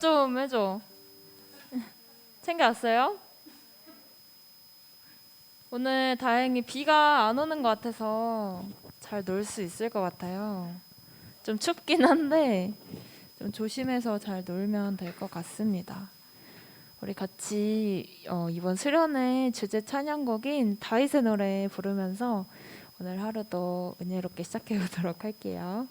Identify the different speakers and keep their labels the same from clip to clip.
Speaker 1: 좀 해줘. 챙겨왔어요? 오늘 다행히 비가 안 오는 것 같아서 잘 놀 수 있을 것 같아요. 좀 춥긴 한데 좀 조심해서 잘 놀면 될 것 같습니다. 우리 같이 이번 수련회 주제 찬양곡인 다윗의 노래 부르면서 오늘 하루도 은혜롭게 시작해 보도록 할게요.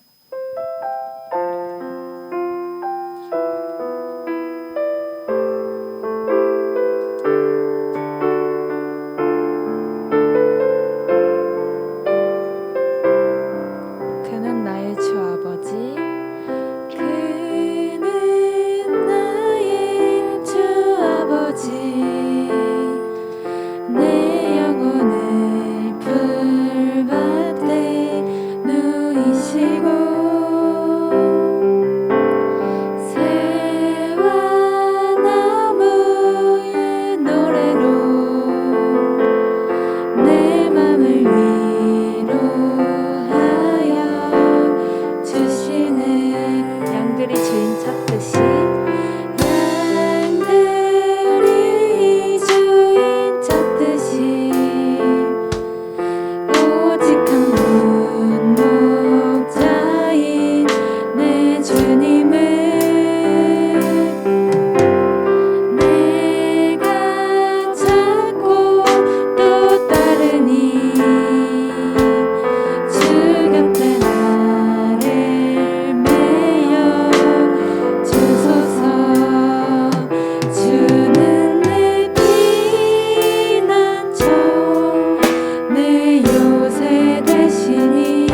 Speaker 1: 그는 나의 주 아버지,
Speaker 2: 그는 나의 주 아버지, 내 영혼을 풀밭에 누이시고 새와 나무의 노래로 내 맘을 위로하여 주시는
Speaker 1: 양들이 주인 찾듯이
Speaker 2: 양들이 주인 찾듯이 오직 한 분 목자인 내 주님을 내가 찾고 또 따르니 주 곁에 나를 메어 주소서. 주는 내 피난처 내 요새 되시니 내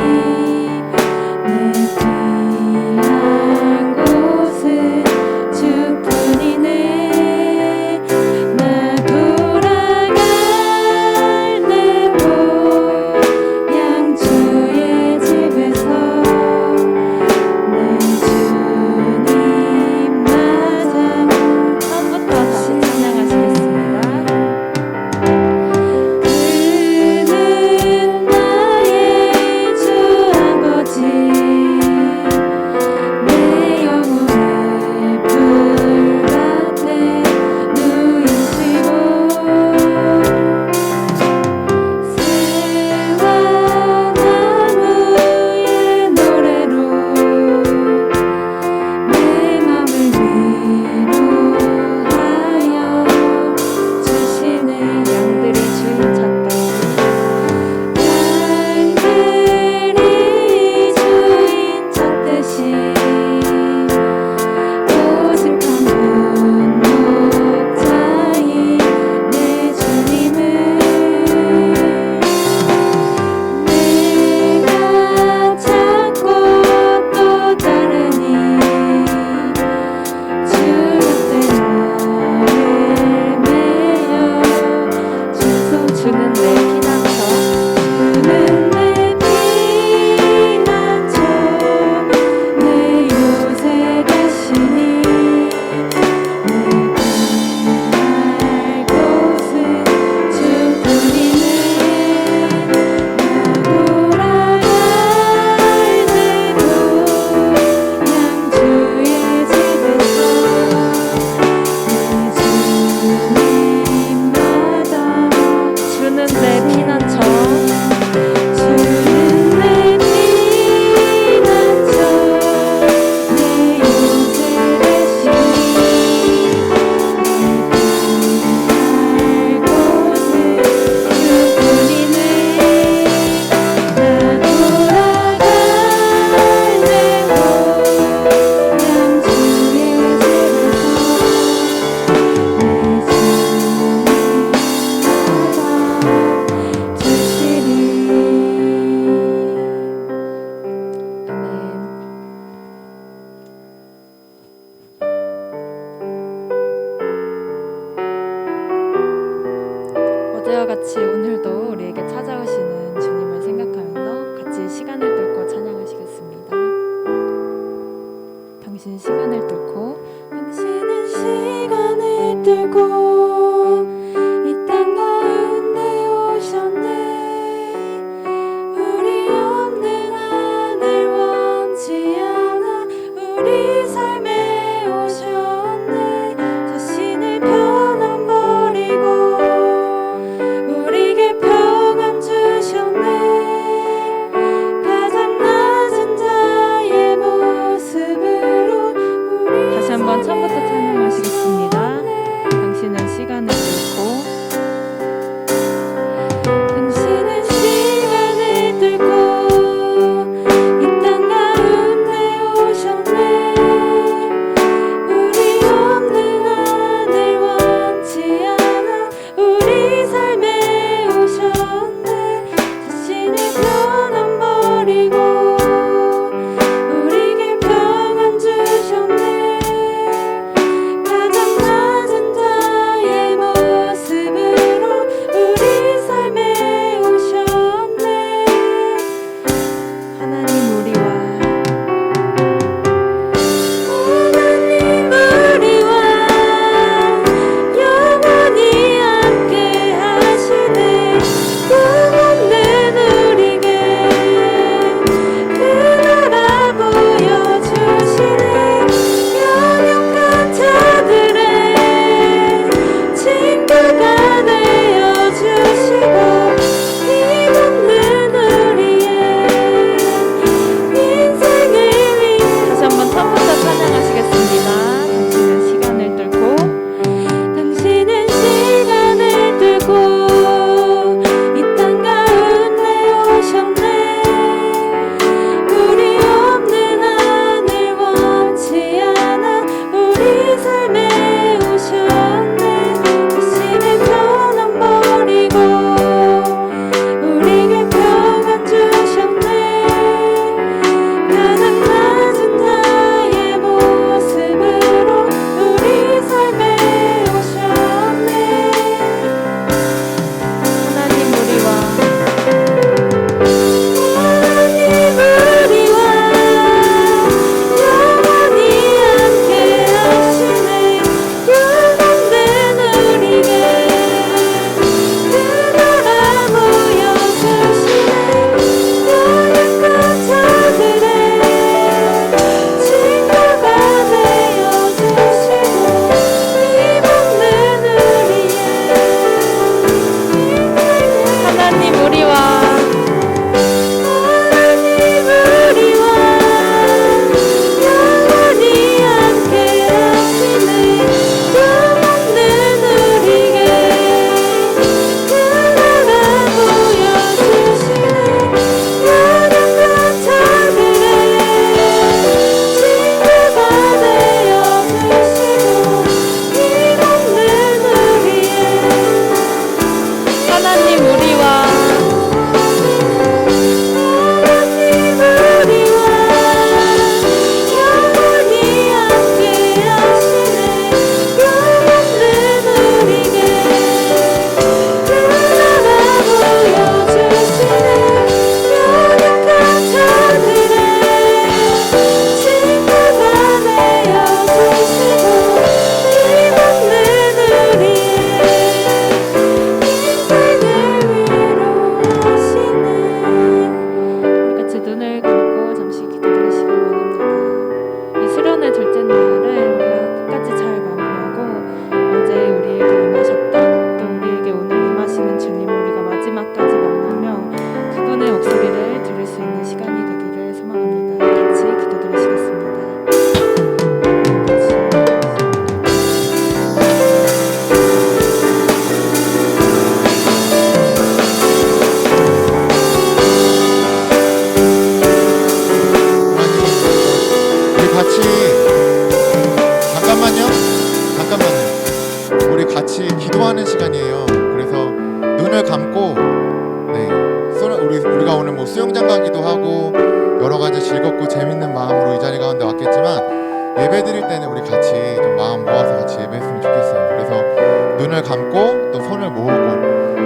Speaker 2: 피할 곳은 주뿐이네. 나 돌아갈 내 고향 주의 집에서 내 주님 맞아
Speaker 1: 처음부터 다시 찬양하시겠습니다.
Speaker 2: 그는 나의 주 아버지, 내 영혼을 풀밭에 누이시고 새와 나무의 노래로 내 맘을 위로하여 주시는
Speaker 1: 양들이 주인 찾듯이
Speaker 2: 양들이 주인 찾듯이 오직 한 분 목자인 내 주님을 내가 찾고 또 따르니 주 곁에 나를 메어 주소.
Speaker 1: 주는 내 피난처
Speaker 2: 주는 내 피난처 내 요새 되시니 내 피할 곳은 주뿐이네. 나 돌아갈 내 고향 주의 집에서 내 주님마다
Speaker 1: 주는 내 피난처
Speaker 2: 주는 내 피난처 내 요새 되시니 내 피할 곳은 주뿐이네. 나 돌아갈 내 고향 주의 집에서 내 주시리.
Speaker 1: 아멘. 어제와 같이 오늘도 우리에게 찾아오시는 주님을 생각하면서 같이 시간을 뚫고 찬양하시겠습니다. 당신 시간을 뚫고
Speaker 2: 당신은 시간을 뚫고 이 땅 가운데 오셨네. 우리 없는 하늘 원치 않아 우리 삶에 오셨네.
Speaker 1: 처음부터 찬양하시겠습니다. 당신은 시간을 뚫고
Speaker 2: 당신은 시간을 뚫고 이 땅 가운데 오셨네. 우리 없는 하늘 원치 않아 우리 삶에 오셨네. 자신의 편안 버리고 우리에게 평안 주셨네. 가장 낮은 자의 모습으로 우리 삶에 오셨네.
Speaker 1: 하나님 우리와
Speaker 2: 하나님 우리와 영원히 함께 하시네. 영원한 우리에게 그 나라 보여주시네. 연약한 자들의 친구가 되어주시고 힘없는 우리의 인생을 위해
Speaker 1: 다시 한번 처음부터 찬양하시겠습니다. 당신은 시간을 뚫고
Speaker 2: 당신은 시간을 뚫고 이 땅 가운데 오셨네. 우리 없는 하늘 원치 않아 우리 삶에 오셨네. 자신의 편안 버리고 우리에게 평안 주셨네. 가장 낮은 자의 모습으로 우리 삶에 오셨네.
Speaker 1: 하나님 우리와
Speaker 2: 하나님 우리와 영원히 함께 하시네. 영원된 우리에게 그 나라 보여주시네. 연약한 자들의 친구가 되어주시고 힘없는 우리의
Speaker 1: 하나님 우리와
Speaker 2: 하나님 우리와 영원히 함께 하시네. 영원한 우리에게 그 나라 보여주시네. 연약한 자들의 친구가 되어주시고 힘없는 우리의
Speaker 1: 하나님 우리와
Speaker 2: 하나님 우리와 영원히 함께 하시네. 영원한 우리에게 그 나라 보여주시네. 연약한 자들의 친구가 되어주시고 힘없는 우리의 인생을 위로하시네.
Speaker 1: 우리 같이 눈을 감고 잠시 기도드릴 시간 원합니다. 이 수련의 둘째 날을 우리가 끝까지 잘 마무리하고 어제 우리에게 임하셨던 또 우리에게 오늘 임하시는 주님 우리가 마지막까지 만나며 그분의 목소리를 들을 수 있는 시간이 되기를 소망합니다. 같이 기도드리시겠습니다.
Speaker 3: 우리 같이 잠깐만요. 우리 같이 기도하는 시간이에요. 그래서 눈을 감고 우리가 오늘 뭐 수영장 가기도 하고 여러 가지 즐겁고 재밌는 마음으로 이 자리 가운데 왔겠지만 예배 드릴 때는 우리 같이 좀 마음 모아서 같이 예배했으면 좋겠어요. 그래서 눈을 감고 또 손을 모으고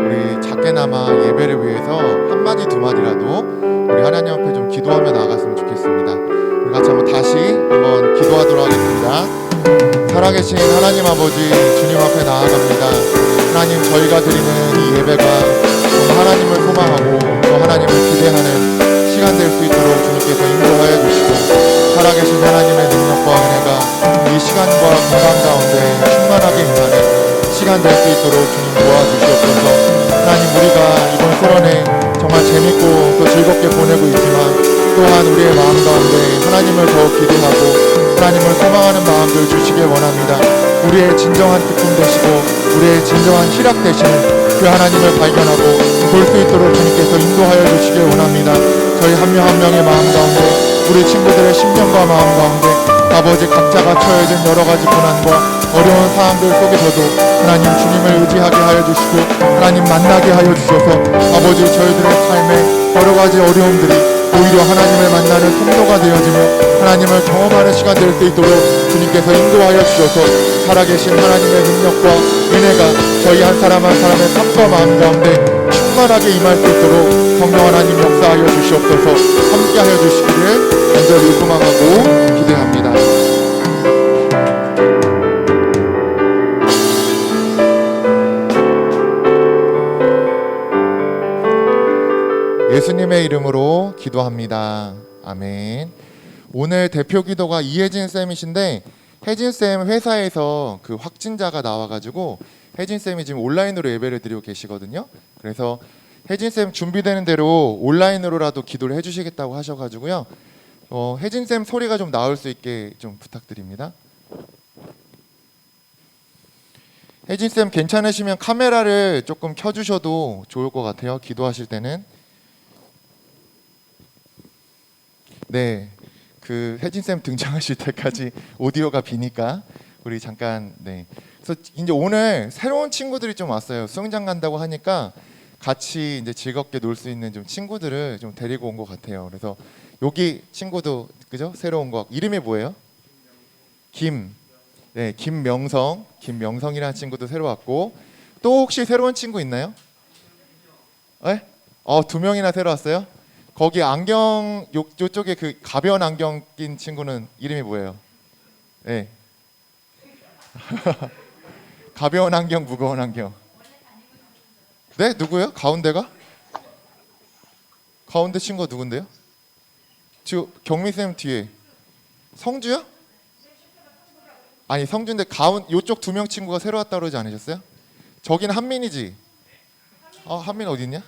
Speaker 3: 우리 작게나마 예배를 위해서 한 마디 두 마디라도 우리 하나님 앞에 좀 기도하며 나아갔으면 좋겠습니다. 우리 같이 다시 한번 기도하도록 하겠습니다. 살아계신 하나님 아버지 주님 앞에 나아갑니다. 하나님 저희가 드리는 이 예배가 좀 하나님을 소망하고 또 하나님을 기대하는 시간 될 수 있도록 주님께서 인도하여 주시고 살아계신 하나님의 능력과 은혜가 이 시간과 공간 가운데 충만하게 임하는 시간 될 수 있도록 주님 도와주시옵소서. 하나님, 우리가 이번 수련회 정말 재밌고 또 즐겁게 보내고 있지만 또한 우리의 마음 가운데 하나님을 더 기대하고 하나님을 소망하는 마음들 주시길 원합니다. 우리의 진정한 기쁨 되시고 우리의 진정한 희락 되시는 그 하나님을 발견하고 볼 수 있도록 주님께서 인도하여 주시길 원합니다. 저희 한 명 한 명의 마음 가운데, 우리 친구들의 심령과 마음 가운데 아버지 각자가 처해진 여러 가지 고난과 어려운 상황들 속에서도 하나님 주님을 의지하게 하여 주시고 하나님 만나게 하여 주셔서 아버지 저희들의 삶에 여러 가지 어려움들이 오히려 하나님을 만나는 통로가 되어지며 하나님을 경험하는 시간 될 수 있도록 주님께서 인도하여 주셔서 살아계신 하나님의 능력과 은혜가 저희 한 사람 한 사람의 삶과 마음 가운데 충만하게 임할 수 있도록 성령 하나님 역사하여 주시옵소서. 함께하여 주시기를 간절히 소망하고 기대합니다. 예수님의 이름으로 기도합니다. 아멘. 오늘 대표 기도가 이혜진 쌤이신데 혜진 쌤 회사에서 그 확진자가 나와가지고 혜진 쌤이 지금 온라인으로 예배를 드리고 계시거든요. 그래서 혜진 쌤 준비되는 대로 온라인으로라도 기도를 해주시겠다고 하셔가지고요. 혜진 쌤 소리가 좀 나올 수 있게 좀 부탁드립니다. 혜진 쌤 괜찮으시면 카메라를 조금 켜주셔도 좋을 것 같아요. 기도하실 때는. 네, 그 혜진 쌤 등장하실 때까지 오디오가 비니까 우리 잠깐. 네. 그래서 이제 오늘 새로운 친구들이 좀 왔어요. 수영장 간다고 하니까 같이 이제 즐겁게 놀 수 있는 좀 친구들을 좀 데리고 온 것 같아요. 그래서 여기 친구도 그죠? 새로운 거 이름이 뭐예요? 네, 김명성이라는 친구도 새로 왔고 또 혹시 새로운 친구 있나요? 네? 2명이나 새로 왔어요? 거기 안경 요쪽에 그 가벼운 안경 낀 친구는 이름이 뭐예요? 네. 가벼운 안경, 무거운 안경. 네, 누구예요? 가운데가? 가운데 친구가 누군데요? 지금 경미 쌤 뒤에 성주요? 아니 성주인데 요쪽 2명 친구가 새로 왔다 그러지 않으셨어요? 저기는 한민이지? 한민 어디 있냐?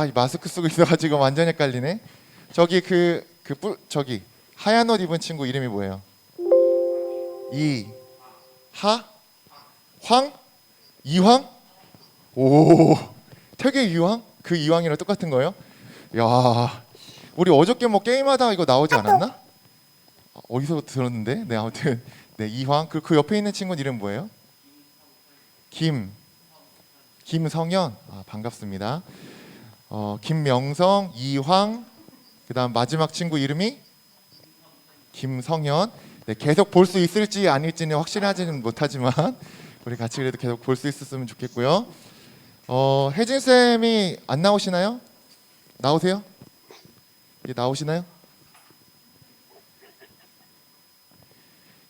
Speaker 3: 이 마스크 쓰고 있어가지고 완전 헷갈리네. 저기 저기 하얀 옷 입은 친구 이름이 뭐예요? 이황? 오, 태계 이황? 그 이황이랑 똑같은 거예요? 야, 우리 어저께 뭐 게임하다가 이거 나오지 않았나? 어디서 들었는데? 네, 아무튼 네, 이황. 그 옆에 있는 친구 이름 뭐예요? 김성현. 반갑습니다. 김명성, 이황, 그다음 마지막 친구 이름이 김성현. 네, 계속 볼 수 있을지 아닐지는 확실하지는 못하지만 우리 같이 그래도 계속 볼 수 있었으면 좋겠고요. 혜진 쌤이 안 나오시나요? 나오세요? 나오시나요?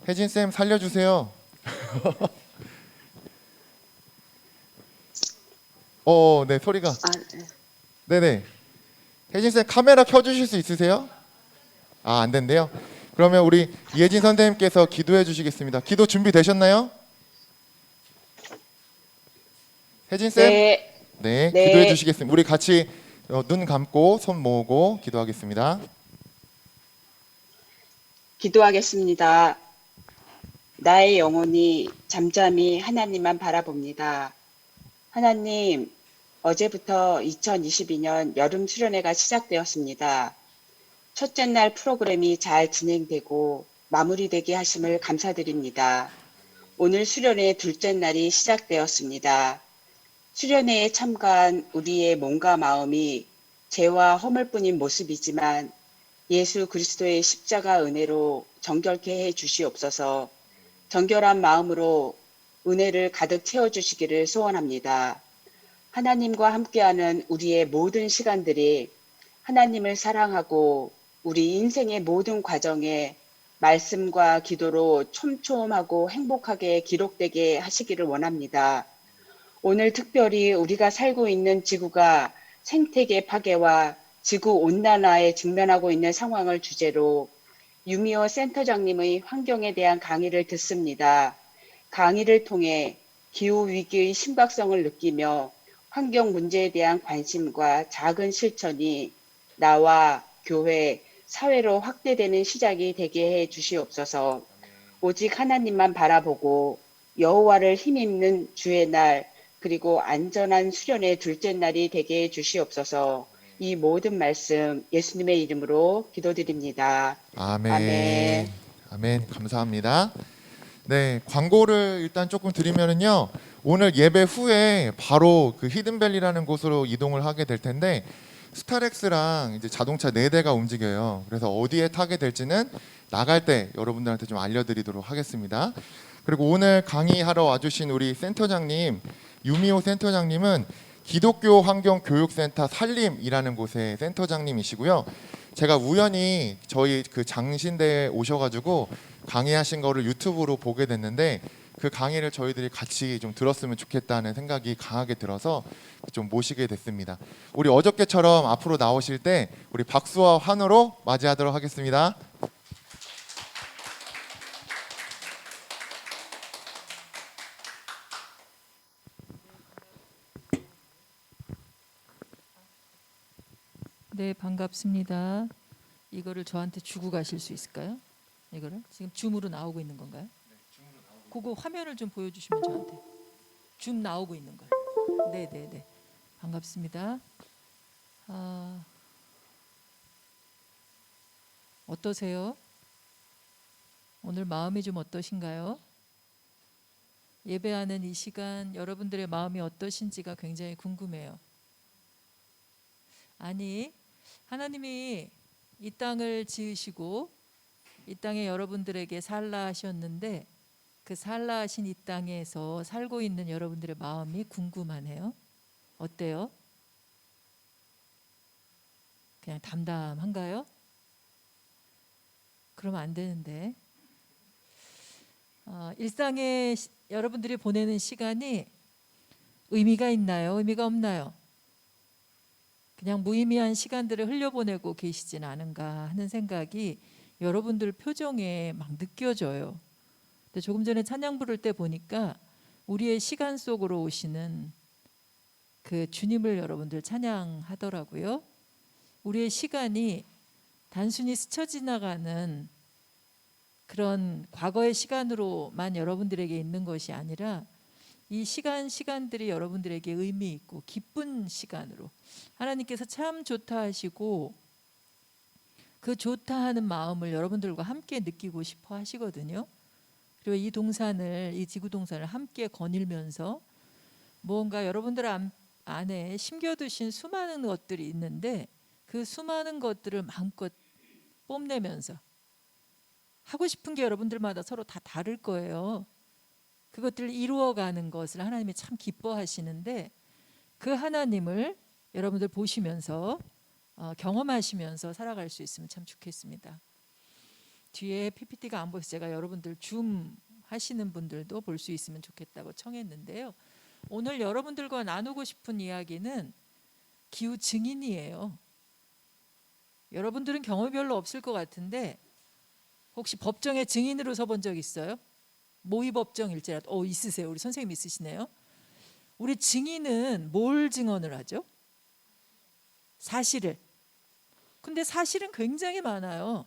Speaker 3: 혜진 쌤 살려주세요. 네, 소리가. 네네. 혜진 쌤 카메라 켜주실 수 있으세요? 안 된대요. 그러면 우리 이혜진 선생님께서 기도해 주시겠습니다. 기도 준비되셨나요? 혜진 쌤? 네, 기도해 주시겠습니다. 우리 같이 눈 감고 손 모으고 기도하겠습니다.
Speaker 4: 기도하겠습니다. 나의 영혼이 잠잠히 하나님만 바라봅니다. 하나님, 어제부터 2022년 여름 수련회가 시작되었습니다. 첫째 날 프로그램이 잘 진행되고 마무리되게 하심을 감사드립니다. 오늘 수련회 둘째 날이 시작되었습니다. 수련회에 참가한 우리의 몸과 마음이 죄와 허물뿐인 모습이지만 예수 그리스도의 십자가 은혜로 정결케 해 주시옵소서. 정결한 마음으로 은혜를 가득 채워주시기를 소원합니다. 하나님과 함께하는 우리의 모든 시간들이 하나님을 사랑하고 우리 인생의 모든 과정에 말씀과 기도로 촘촘하고 행복하게 기록되게 하시기를 원합니다. 오늘 특별히 우리가 살고 있는 지구가 생태계 파괴와 지구 온난화에 직면하고 있는 상황을 주제로 유미호 센터장님의 환경에 대한 강의를 듣습니다. 강의를 통해 기후 위기의 심각성을 느끼며 환경 문제에 대한 관심과 작은 실천이 나와 교회, 사회로 확대되는 시작이 되게 해 주시옵소서. 오직 하나님만 바라보고 여호와를 힘입는 주의 날 그리고 안전한 수련의 둘째 날이 되게 해 주시옵소서. 이 모든 말씀 예수님의 이름으로 기도드립니다.
Speaker 3: 아멘. 아멘. 감사합니다. 네, 광고를 일단 조금 드리면은요. 오늘 예배 후에 바로 그 히든밸리라는 곳으로 이동을 하게 될 텐데 스타렉스랑 이제 자동차 4대가 움직여요. 그래서 어디에 타게 될지는 나갈 때 여러분들한테 좀 알려드리도록 하겠습니다. 그리고 오늘 강의하러 와주신 우리 센터장님, 유미호 센터장님은 기독교 환경 교육센터 살림이라는 곳의 센터장님이시고요. 제가 우연히 저희 그 장신대에 오셔가지고 강의하신 거를 유튜브로 보게 됐는데 그 강의를 저희들이 같이 좀 들었으면 좋겠다는 생각이 강하게 들어서 좀 모시게 됐습니다. 우리 어저께처럼 앞으로 나오실 때 우리 박수와 환호로 맞이하도록 하겠습니다.
Speaker 2: 네, 반갑습니다. 이거를 저한테 주고 가실 수 있을까요? 이거를 지금 줌으로 나오고 있는 건가요? 그거 화면을 좀 보여주시면 저한테 줌 나오고 있는 걸. 네, 네, 네. 반갑습니다. 어떠세요? 오늘 마음이 좀 어떠신가요? 예배하는 이 시간 여러분들의 마음이 어떠신지가 굉장히 궁금해요. 아니, 하나님이 이 땅을 지으시고 이 땅에 여러분들에게 살라 하셨는데 그 살라 하신 이 땅에서 살고 있는 여러분들의 마음이 궁금하네요. 어때요? 그냥 담담한가요? 그러면 안 되는데 일상에 여러분들이 보내는 시간이 의미가 있나요? 의미가 없나요? 그냥 무의미한 시간들을 흘려보내고 계시진 않은가 하는 생각이 여러분들 표정에 막 느껴져요. 근데 조금 전에 찬양 부를 때 보니까 우리의 시간 속으로 오시는 그 주님을 여러분들 찬양하더라고요. 우리의 시간이 단순히 스쳐 지나가는 그런 과거의 시간으로만 여러분들에게 있는 것이 아니라 이 시간들이 여러분들에게 의미 있고 기쁜 시간으로 하나님께서 참 좋다 하시고 그 좋다 하는 마음을 여러분들과 함께 느끼고 싶어 하시거든요. 그리고 이 지구 동산을 함께 거닐면서 무언가 여러분들 안에 심겨두신 수많은 것들이 있는데 그 수많은 것들을 마음껏 뽐내면서 하고 싶은 게 여러분들마다 서로 다 다를 거예요. 그것들을 이루어가는 것을 하나님이 참 기뻐하시는데 그 하나님을 여러분들 보시면서 경험하시면서 살아갈 수 있으면 참 좋겠습니다. 뒤에 PPT가 안 보여서 제가 여러분들 줌 하시는 분들도 볼 수 있으면 좋겠다고 청했는데요. 오늘 여러분들과 나누고 싶은 이야기는 기후 증인이에요. 여러분들은 경험이 별로 없을 것 같은데 혹시 법정에 증인으로 서본 적 있어요? 모의법정일지라도 있으세요. 우리 선생님 있으시네요. 우리 증인은 뭘 증언을 하죠? 사실을. 근데 사실은 굉장히 많아요.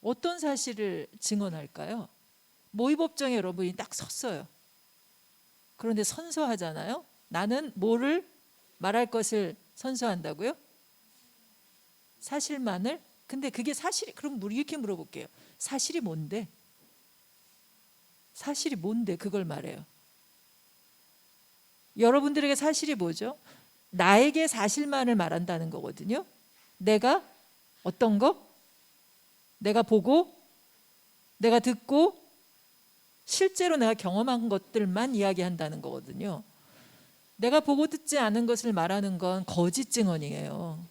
Speaker 2: 어떤 사실을 증언할까요? 모의법정에 여러분이 딱 섰어요. 그런데 선서하잖아요. 나는 뭐를 말할 것을 선서한다고요? 사실만을? 근데 그게 사실이, 그럼 우리 이렇게 물어볼게요. 사실이 뭔데? 사실이 뭔데 그걸 말해요? 여러분들에게 사실이 뭐죠? 나에게 사실만을 말한다는 거거든요. 내가 어떤 거? 내가 보고, 내가 듣고, 실제로 내가 경험한 것들만 이야기한다는 거거든요. 내가 보고 듣지 않은 것을 말하는 건 거짓 증언이에요.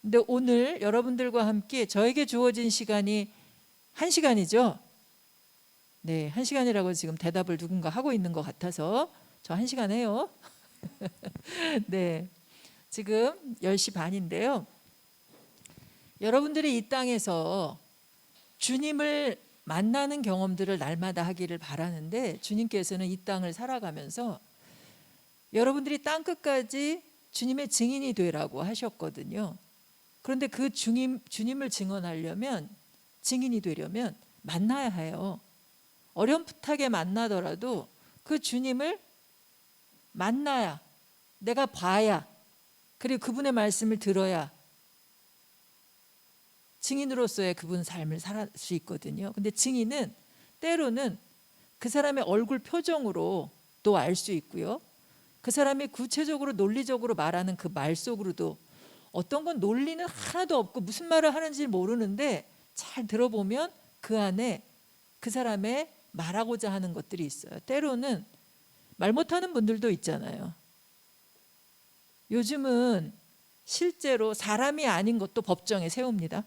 Speaker 2: 근데 오늘 여러분들과 함께 저에게 주어진 시간이 1시간이죠. 네, 1시간이라고 지금 대답을 누군가 하고 있는 것 같아서 저 1시간 해요. 네, 지금 10시 반인데요. 여러분들이 이 땅에서 주님을 만나는 경험들을 날마다 하기를 바라는데 주님께서는 이 땅을 살아가면서 여러분들이 땅 끝까지 주님의 증인이 되라고 하셨거든요. 그런데 그 주님을 증언하려면, 증인이 되려면 만나야 해요. 어렴풋하게 만나더라도 그 주님을 만나야, 내가 봐야, 그리고 그분의 말씀을 들어야 증인으로서의 그분 삶을 살 수 있거든요. 근데 증인은 때로는 그 사람의 얼굴 표정으로도 알 수 있고요. 그 사람이 구체적으로 논리적으로 말하는 그 말 속으로도, 어떤 건 논리는 하나도 없고 무슨 말을 하는지 모르는데 잘 들어보면 그 안에 그 사람의 말하고자 하는 것들이 있어요. 때로는 말 못하는 분들도 있잖아요. 요즘은 실제로 사람이 아닌 것도 법정에 세웁니다.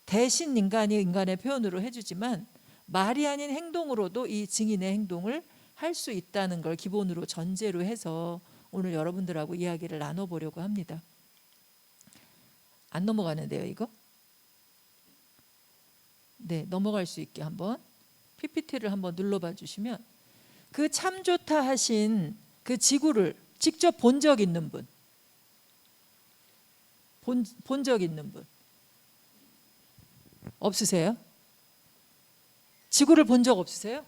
Speaker 2: 대신 인간이 인간의 표현으로 해주지만 말이 아닌 행동으로도 이 증인의 행동을 할 수 있다는 걸 기본으로 전제로 해서 오늘 여러분들하고 이야기를 나눠보려고 합니다. 안 넘어가는데요, 이거? 네, 넘어갈 수 있게 한번 PPT를 한번 눌러봐 주시면, 그 참 좋다 하신 그 지구를 직접 본 적 있는 분, 본 적 있는 분 없으세요? 지구를 본 적 없으세요?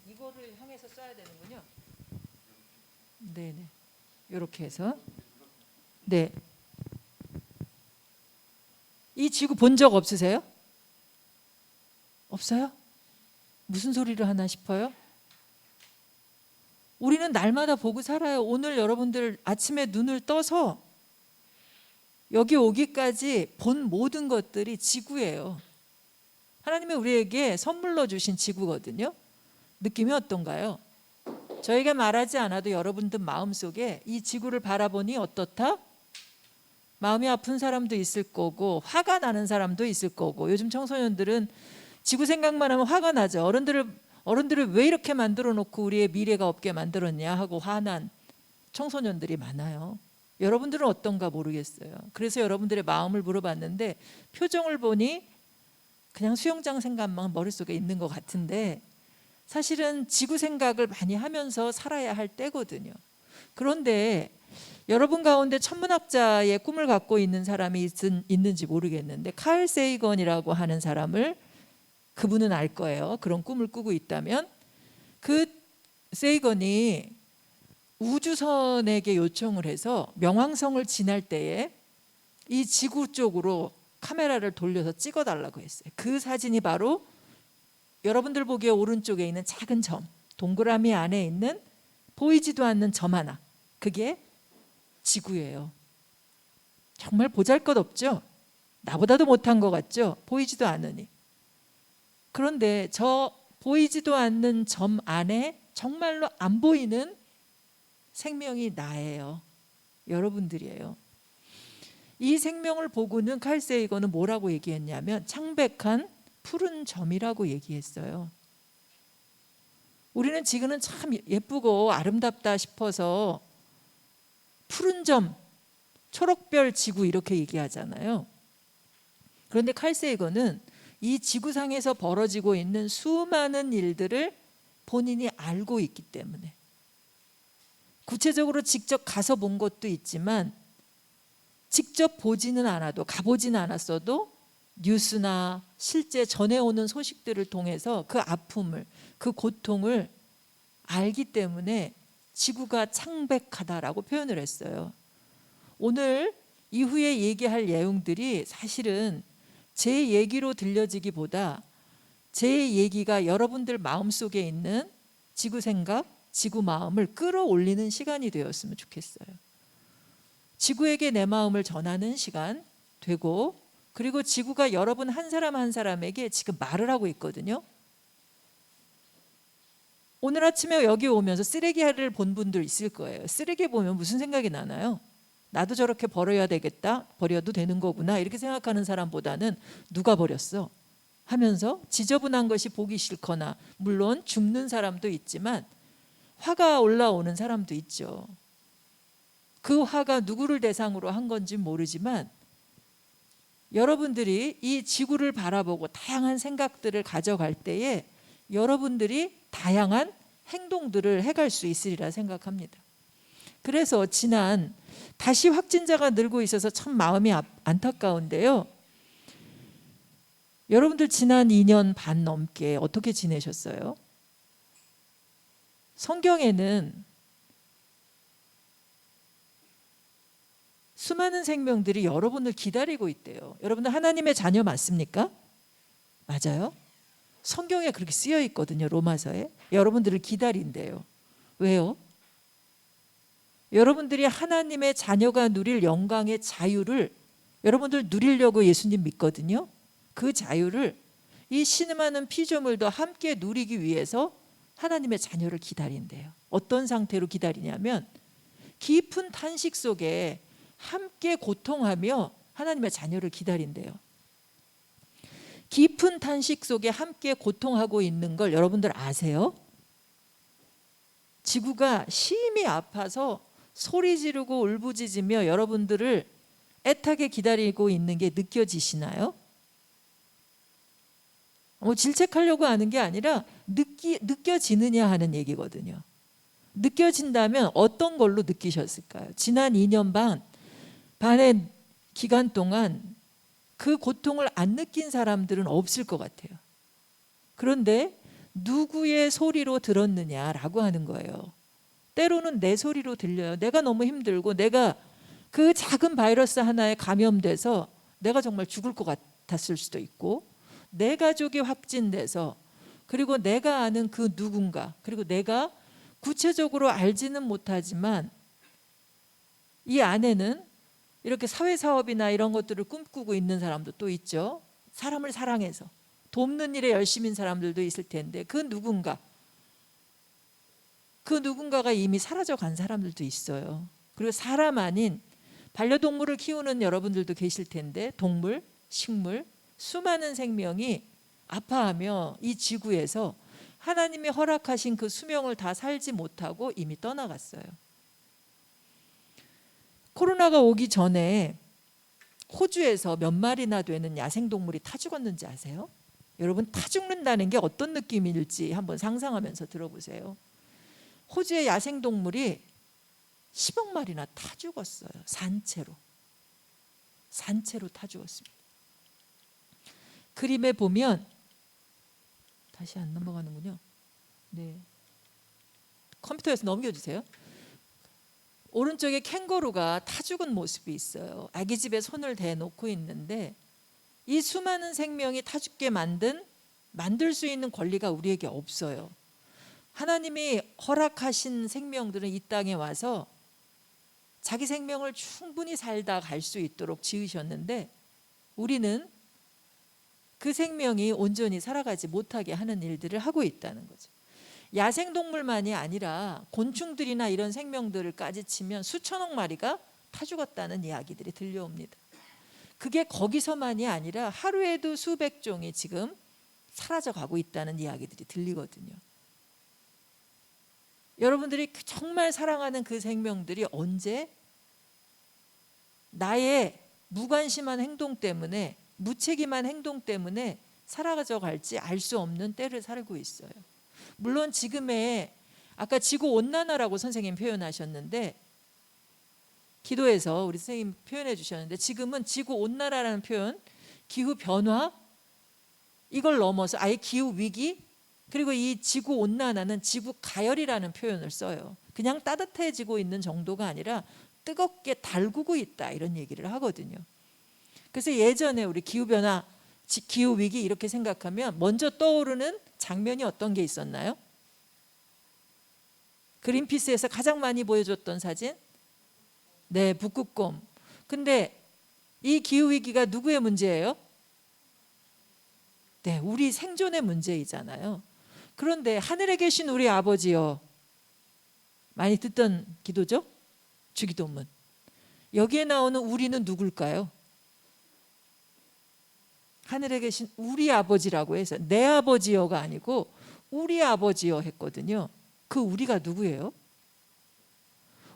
Speaker 2: 이거를 향해서 써야 되는군요. 네네, 이렇게 해서. 네, 이 지구 본 적 없으세요? 없어요? 무슨 소리를 하나 싶어요? 우리는 날마다 보고 살아요. 오늘 여러분들 아침에 눈을 떠서 여기 오기까지 본 모든 것들이 지구예요. 하나님이 우리에게 선물로 주신 지구거든요. 느낌이 어떤가요? 저희가 말하지 않아도 여러분들 마음속에 이 지구를 바라보니 어떻다? 마음이 아픈 사람도 있을 거고 화가 나는 사람도 있을 거고, 요즘 청소년들은 지구 생각만 하면 화가 나죠. 어른들을 왜 이렇게 만들어 놓고 우리의 미래가 없게 만들었냐 하고 화난 청소년들이 많아요. 여러분들은 어떤가 모르겠어요. 그래서 여러분들의 마음을 물어봤는데 표정을 보니 그냥 수영장 생각만 머릿속에 있는 것 같은데 사실은 지구 생각을 많이 하면서 살아야 할 때거든요. 그런데 여러분 가운데 천문학자의 꿈을 갖고 있는 사람이 있는지 모르겠는데, 칼 세이건이라고 하는 사람을, 그분은 알 거예요. 그런 꿈을 꾸고 있다면. 그 세이건이 우주선에게 요청을 해서 명왕성을 지날 때에 이 지구 쪽으로 카메라를 돌려서 찍어달라고 했어요. 그 사진이 바로 여러분들 보기에 오른쪽에 있는 작은 점, 동그라미 안에 있는 보이지도 않는 점 하나, 그게 지구예요. 정말 보잘것없죠? 나보다도 못한 것 같죠? 보이지도 않으니. 그런데 저 보이지도 않는 점 안에 정말로 안 보이는 생명이 나예요. 여러분들이에요. 이 생명을 보고는 칼 세이건은 뭐라고 얘기했냐면 창백한 푸른 점이라고 얘기했어요. 우리는 지금은 참 예쁘고 아름답다 싶어서 푸른 점, 초록별 지구 이렇게 얘기하잖아요. 그런데 칼 세이건은 이 지구상에서 벌어지고 있는 수많은 일들을 본인이 알고 있기 때문에, 구체적으로 직접 가서 본 것도 있지만 직접 보지는 않아도, 가보지는 않았어도 뉴스나 실제 전해오는 소식들을 통해서 그 아픔을, 그 고통을 알기 때문에 지구가 창백하다라고 표현을 했어요. 오늘 이후에 얘기할 내용들이 사실은 제 얘기로 들려지기보다 제 얘기가 여러분들 마음속에 있는 지구 생각, 지구 마음을 끌어올리는 시간이 되었으면 좋겠어요. 지구에게 내 마음을 전하는 시간 되고, 그리고 지구가 여러분 한 사람 한 사람에게 지금 말을 하고 있거든요. 오늘 아침에 여기 오면서 쓰레기를 본 분들 있을 거예요. 쓰레기 보면 무슨 생각이 나나요? 나도 저렇게 버려야 되겠다, 버려도 되는 거구나 이렇게 생각하는 사람보다는 누가 버렸어? 하면서 지저분한 것이 보기 싫거나, 물론 죽는 사람도 있지만 화가 올라오는 사람도 있죠. 그 화가 누구를 대상으로 한 건지 모르지만 여러분들이 이 지구를 바라보고 다양한 생각들을 가져갈 때에 여러분들이 다양한 행동들을 해갈 수 있으리라 생각합니다. 그래서 다시 확진자가 늘고 있어서 참 마음이 안타까운데요. 여러분들 지난 2년 반 넘게 어떻게 지내셨어요? 성경에는 수많은 생명들이 여러분을 기다리고 있대요. 여러분들 하나님의 자녀 맞습니까? 맞아요? 성경에 그렇게 쓰여 있거든요. 로마서에. 여러분들을 기다린대요. 왜요? 여러분들이 하나님의 자녀가 누릴 영광의 자유를 여러분들 누리려고 예수님 믿거든요. 그 자유를 이 신음하는 피조물도 함께 누리기 위해서 하나님의 자녀를 기다린대요. 어떤 상태로 기다리냐면 깊은 탄식 속에 함께 고통하며 하나님의 자녀를 기다린대요. 깊은 탄식 속에 함께 고통하고 있는 걸 여러분들 아세요? 지구가 심히 아파서 소리 지르고 울부짖으며 여러분들을 애타게 기다리고 있는 게 느껴지시나요? 질책하려고 하는 게 아니라 느껴지느냐 하는 얘기거든요. 느껴진다면 어떤 걸로 느끼셨을까요? 지난 2년 반의 기간 동안 그 고통을 안 느낀 사람들은 없을 것 같아요. 그런데 누구의 소리로 들었느냐라고 하는 거예요. 때로는 내 소리로 들려요. 내가 너무 힘들고 내가 그 작은 바이러스 하나에 감염돼서 내가 정말 죽을 것 같았을 수도 있고, 내 가족이 확진돼서, 그리고 내가 아는 그 누군가, 그리고 내가 구체적으로 알지는 못하지만 이 안에는 이렇게 사회사업이나 이런 것들을 꿈꾸고 있는 사람도 또 있죠. 사람을 사랑해서 돕는 일에 열심인 사람들도 있을 텐데 그 누군가가 이미 사라져간 사람들도 있어요. 그리고 사람 아닌 반려동물을 키우는 여러분들도 계실 텐데 동물, 식물, 수많은 생명이 아파하며 이 지구에서 하나님이 허락하신 그 수명을 다 살지 못하고 이미 떠나갔어요. 코로나가 오기 전에 호주에서 몇 마리나 되는 야생동물이 타 죽었는지 아세요? 여러분, 타 죽는다는 게 어떤 느낌일지 한번 상상하면서 들어보세요. 호주의 야생동물이 10억 마리나 타 죽었어요. 산채로 타 죽었습니다. 그림에 보면 다시 안 넘어가는군요. 네, 컴퓨터에서 넘겨주세요. 오른쪽에 캥거루가 타 죽은 모습이 있어요. 아기집에 손을 대놓고 있는데 이 수많은 생명이 타 죽게 만들 수 있는 권리가 우리에게 없어요. 하나님이 허락하신 생명들은 이 땅에 와서 자기 생명을 충분히 살다 갈 수 있도록 지으셨는데 우리는 그 생명이 온전히 살아가지 못하게 하는 일들을 하고 있다는 거죠. 야생동물만이 아니라 곤충들이나 이런 생명들을까지 치면 수천억 마리가 타 죽었다는 이야기들이 들려옵니다. 그게 거기서만이 아니라 하루에도 수백 종이 지금 사라져가고 있다는 이야기들이 들리거든요. 여러분들이 정말 사랑하는 그 생명들이 언제 나의 무관심한 행동 때문에, 무책임한 행동 때문에 사라져 갈지 알 수 없는 때를 살고 있어요. 물론 지금의 아까 지구온난화라고 선생님 표현하셨는데, 기도에서 우리 선생님 표현해 주셨는데, 지금은 지구온난화라는 표현, 기후변화, 이걸 넘어서 아예 기후위기, 그리고 이 지구온난화는 지구가열이라는 표현을 써요. 그냥 따뜻해지고 있는 정도가 아니라 뜨겁게 달구고 있다, 이런 얘기를 하거든요. 그래서 예전에 우리 기후변화, 기후위기 이렇게 생각하면 먼저 떠오르는 장면이 어떤 게 있었나요? 그린피스에서 가장 많이 보여줬던 사진? 네, 북극곰. 근데 이 기후위기가 누구의 문제예요? 네, 우리 생존의 문제이잖아요. 그런데 하늘에 계신 우리 아버지여, 많이 듣던 기도죠? 주기도문. 여기에 나오는 우리는 누굴까요? 하늘에 계신 우리 아버지라고 해서 내 아버지여가 아니고 우리 아버지여 했거든요. 그 우리가 누구예요?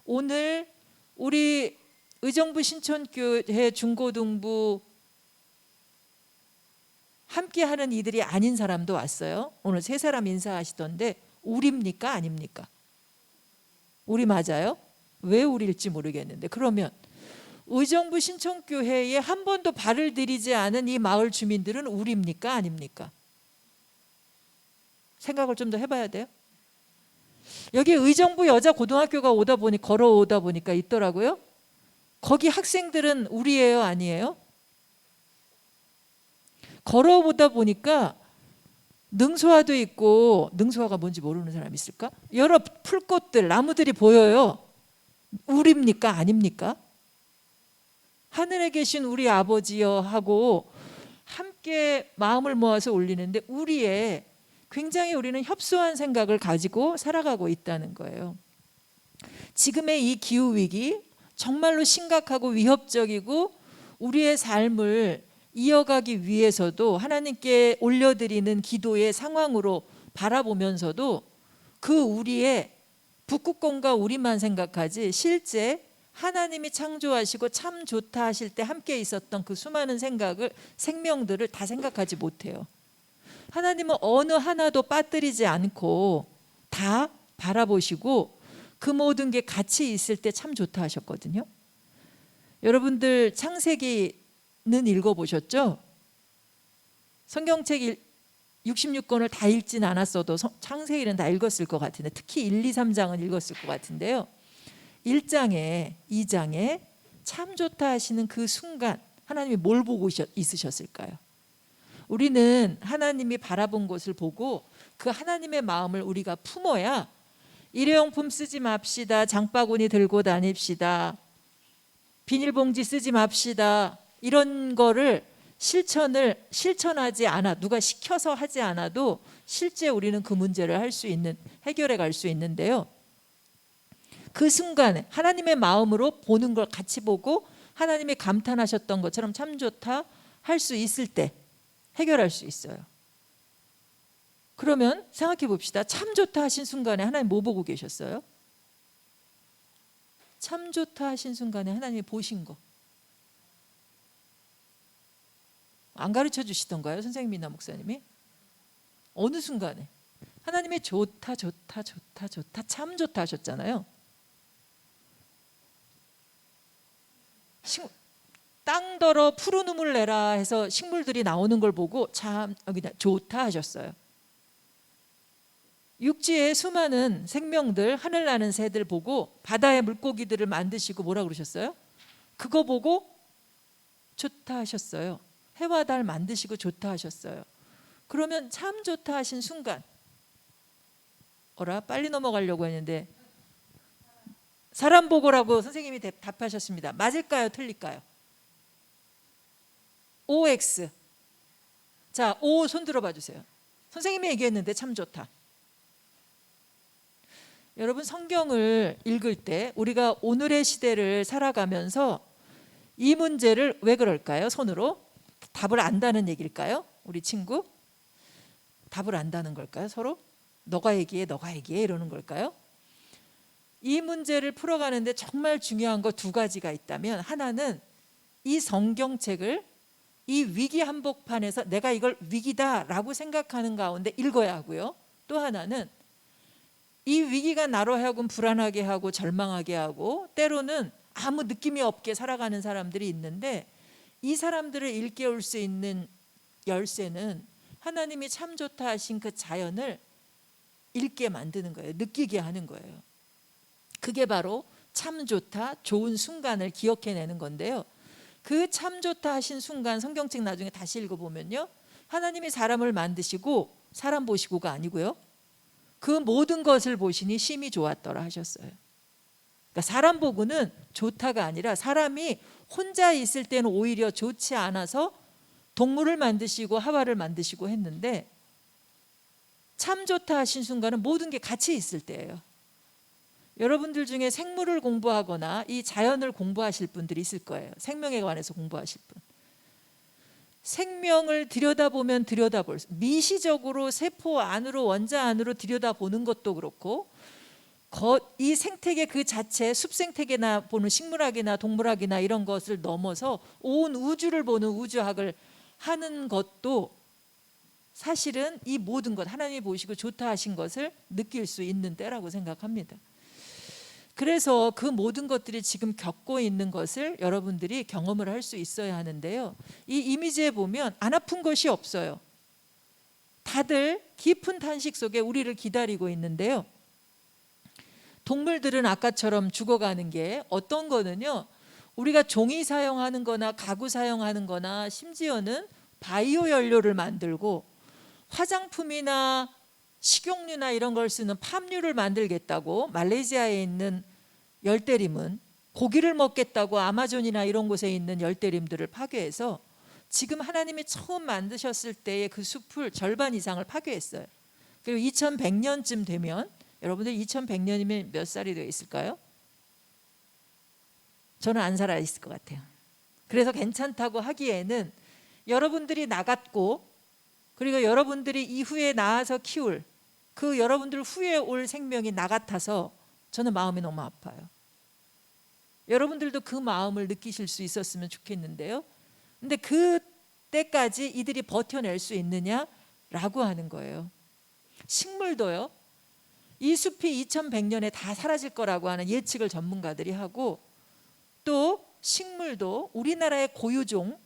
Speaker 2: 오늘 우리 의정부 신천교회 중고등부 함께하는 이들이 아닌 사람도 왔어요. 오늘 세 사람 인사하시던데 우리입니까 아닙니까? 우리 맞아요? 왜 우리일지 모르겠는데, 그러면 의정부 신천교회에 한 번도 발을 들이지 않은 이 마을 주민들은 우리입니까 아닙니까? 생각을 좀 더 해봐야 돼요. 여기 의정부 여자고등학교가 걸어오다 보니까 있더라고요. 거기 학생들은 우리예요 아니에요? 걸어보다 보니까 능소화도 있고, 능소화가 뭔지 모르는 사람 있을까? 여러 풀꽃들, 나무들이 보여요. 우리입니까 아닙니까? 하늘에 계신 우리 아버지여 하고 함께 마음을 모아서 올리는데 우리의 굉장히 우리는 협소한 생각을 가지고 살아가고 있다는 거예요. 지금의 이 기후위기 정말로 심각하고 위협적이고 우리의 삶을 이어가기 위해서도 하나님께 올려드리는 기도의 상황으로 바라보면서도 그 우리의 북극곰과 우리만 생각하지 실제 하나님이 창조하시고 참 좋다 하실 때 함께 있었던 그 수많은 생명들을 다 생각하지 못해요. 하나님은 어느 하나도 빠뜨리지 않고 다 바라보시고 그 모든 게 같이 있을 때 참 좋다 하셨거든요. 여러분들 창세기는 읽어보셨죠? 성경책 66권을 다 읽진 않았어도 창세기는 다 읽었을 것 같은데, 특히 1, 2, 3장은 읽었을 것 같은데요. 1장에 2장에 참 좋다 하시는 그 순간 하나님이 뭘 보고 있으셨을까요? 우리는 하나님이 바라본 것을 보고 그 하나님의 마음을 우리가 품어야 일회용품 쓰지 맙시다, 장바구니 들고 다닙시다, 비닐봉지 쓰지 맙시다, 이런 거를 실천하지 않아, 누가 시켜서 하지 않아도 실제 우리는 그 문제를 해결해 갈 수 있는데요. 그 순간에 하나님의 마음으로 보는 걸 같이 보고 하나님이 감탄하셨던 것처럼 참 좋다 할 수 있을 때 해결할 수 있어요. 그러면 생각해 봅시다. 참 좋다 하신 순간에 하나님 뭐 보고 계셨어요? 참 좋다 하신 순간에 하나님이 보신 거 안 가르쳐 주시던가요? 선생님이나 목사님이? 어느 순간에 하나님의 좋다 좋다 좋다 좋다 참 좋다 하셨잖아요. 땅더러 푸른 우물 내라 해서 식물들이 나오는 걸 보고 참 여기다 좋다 하셨어요. 육지의 수많은 생명들, 하늘 나는 새들 보고 바다의 물고기들을 만드시고 뭐라 그러셨어요? 그거 보고 좋다 하셨어요. 해와 달 만드시고 좋다 하셨어요. 그러면 참 좋다 하신 순간, 빨리 넘어가려고 했는데 사람 보고라고 선생님이 답하셨습니다. 맞을까요? 틀릴까요? OX. 자, O 손 들어봐 주세요. 선생님이 얘기했는데 참 좋다. 여러분, 성경을 읽을 때 우리가 오늘의 시대를 살아가면서 이 문제를 왜 그럴까요? 손으로 답을 안다는 얘기일까요? 우리 친구 답을 안다는 걸까요? 서로 너가 얘기해 이러는 걸까요? 이 문제를 풀어가는데 정말 중요한 거 두 가지가 있다면, 하나는 이 성경책을 이 위기 한복판에서 내가 이걸 위기다라고 생각하는 가운데 읽어야 하고요. 또 하나는 이 위기가 나로 하여금 불안하게 하고 절망하게 하고 때로는 아무 느낌이 없게 살아가는 사람들이 있는데, 이 사람들을 일깨울 수 있는 열쇠는 하나님이 참 좋다 하신 그 자연을 읽게 만드는 거예요. 느끼게 하는 거예요. 그게 바로 참 좋다, 좋은 순간을 기억해내는 건데요. 그 참 좋다 하신 순간, 성경책 나중에 다시 읽어보면요, 하나님이 사람을 만드시고 사람 보시고가 아니고요, 그 모든 것을 보시니 심히 좋았더라 하셨어요. 그러니까 사람 보고는 좋다가 아니라 사람이 혼자 있을 때는 오히려 좋지 않아서 동물을 만드시고 하와를 만드시고 했는데, 참 좋다 하신 순간은 모든 게 같이 있을 때예요. 여러분들 중에 생물을 공부하거나 이 자연을 공부하실 분들이 있을 거예요. 생명에 관해서 공부하실 분. 생명을 들여다보면 미시적으로 세포 안으로, 원자 안으로 들여다보는 것도 그렇고, 이 생태계 그 자체, 숲생태계나 보는 식물학이나 동물학이나 이런 것을 넘어서 온 우주를 보는 우주학을 하는 것도 사실은 이 모든 것 하나님이 보시고 좋다 하신 것을 느낄 수 있는 때라고 생각합니다. 그래서 그 모든 것들이 지금 겪고 있는 것을 여러분들이 경험을 할 수 있어야 하는데요. 이 이미지에 보면 안 아픈 것이 없어요. 다들 깊은 탄식 속에 우리를 기다리고 있는데요. 동물들은 아까처럼 죽어가는 게 어떤 거는요, 우리가 종이 사용하는 거나 가구 사용하는 거나 심지어는 바이오 연료를 만들고 화장품이나 식용유나 이런 걸 쓰는 팜유를 만들겠다고 말레이시아에 있는 열대림은 고기를 먹겠다고 아마존이나 이런 곳에 있는 열대림들을 파괴해서 지금 하나님이 처음 만드셨을 때의 그 숲을 절반 이상을 파괴했어요. 그리고 2100년쯤 되면, 여러분들 2100년이면 몇 살이 되어 있을까요? 저는 안 살아 있을 것 같아요. 그래서 괜찮다고 하기에는 여러분들이 나갔고, 그리고 여러분들이 이후에 낳아서 키울 그 여러분들 후에 올 생명이 나 같아서 저는 마음이 너무 아파요. 여러분들도 그 마음을 느끼실 수 있었으면 좋겠는데요. 근데 그때까지 이들이 버텨낼 수 있느냐라고 하는 거예요. 식물도요, 이 숲이 2100년에 다 사라질 거라고 하는 예측을 전문가들이 하고, 또 식물도 우리나라의 고유종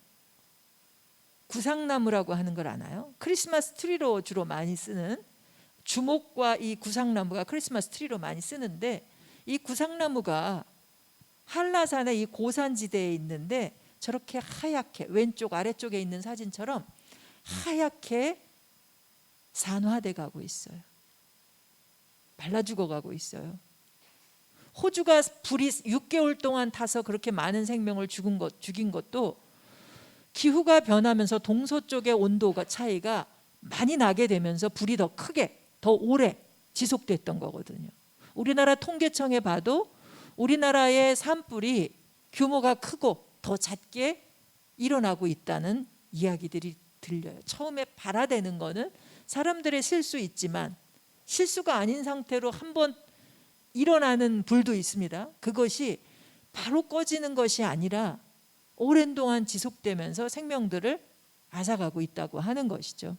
Speaker 2: 구상나무라고 하는 걸 아나요? 크리스마스 트리로 주로 많이 쓰는, 주목과 이 구상나무가 크리스마스 트리로 많이 쓰는데, 이 구상나무가 한라산의 이 고산지대에 있는데 저렇게 하얗게, 왼쪽 아래쪽에 있는 사진처럼 하얗게 산화돼 가고 있어요. 말라 죽어가고 있어요. 호주가 불이 6개월 동안 타서 그렇게 많은 생명을 죽인 것도 기후가 변하면서 동서쪽의 온도가 차이가 많이 나게 되면서 불이 더 크게, 더 오래 지속됐던 거거든요. 우리나라 통계청에 봐도 우리나라의 산불이 규모가 크고 더 잦게 일어나고 있다는 이야기들이 들려요. 처음에 발화되는 거는 사람들의 실수 있지만 실수가 아닌 상태로 한번 일어나는 불도 있습니다. 그것이 바로 꺼지는 것이 아니라 오랜 동안 지속되면서 생명들을 앗아가고 있다고 하는 것이죠.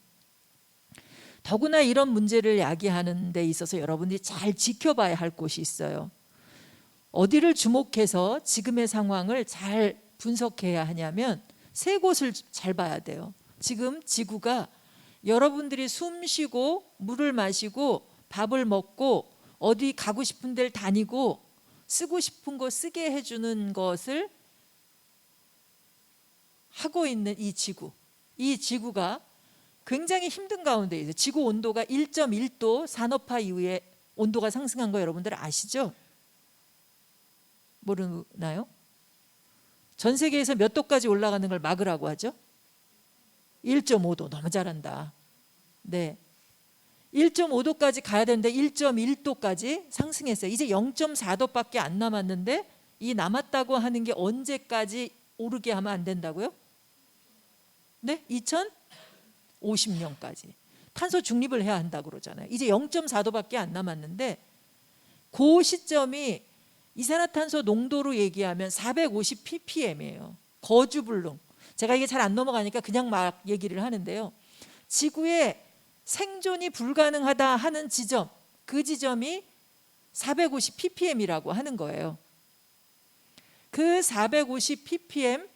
Speaker 2: 더구나 이런 문제를 야기하는 데 있어서 여러분들이 잘 지켜봐야 할 곳이 있어요. 어디를 주목해서 지금의 상황을 잘 분석해야 하냐면 세 곳을 잘 봐야 돼요. 지금 지구가 여러분들이 숨 쉬고 물을 마시고 밥을 먹고 어디 가고 싶은 데를 다니고 쓰고 싶은 거 쓰게 해주는 것을 하고 있는 이 지구가 굉장히 힘든 가운데 있어요. 지구 온도가 1.1도 산업화 이후에 온도가 상승한 거 여러분들 아시죠? 모르나요? 전 세계에서 몇 도까지 올라가는 걸 막으라고 하죠? 1.5도. 너무 잘한다. 네, 1.5도까지 가야 되는데 1.1도까지 상승했어요. 이제 0.4도밖에 안 남았는데 이 남았다고 하는 게 언제까지 오르게 하면 안 된다고요? 네, 2050년까지 탄소 중립을 해야 한다고 그러잖아요. 이제 0.4도밖에 안 남았는데 그 시점이 이산화탄소 농도로 얘기하면 450 ppm이에요. 거주불능. 제가 이게 잘 안 넘어가니까 그냥 막 얘기를 하는데요. 지구에 생존이 불가능하다 하는 지점, 그 지점이 450 ppm이라고 하는 거예요. 그 450 ppm,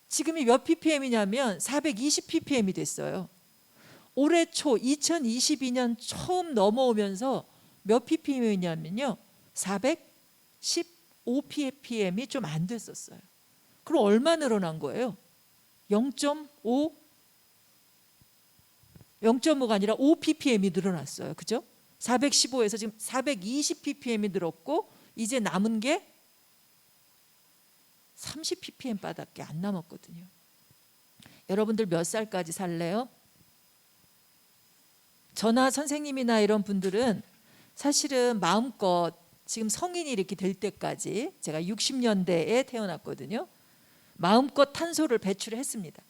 Speaker 2: 지금이 몇 ppm이냐면 420 ppm이 됐어요. 올해 초 2022년 처음 넘어오면서 몇 ppm이냐면요 415 ppm이 좀 안 됐었어요. 그럼 얼마 늘어난 거예요? 0.5가 아니라 5 ppm이 늘어났어요. 그죠? 415에서 지금 420 ppm이 늘었고 이제 남은 게 30 ppm밖에 안 남았거든요. 여러분들 몇 살까지 살래요? 저나 선생님이나 이런 분들은 사실은 마음껏 지금 성인이 이렇게 될 때까지, 제가 60년대에 태어났거든요. 마음껏 탄소를 배출했습니다.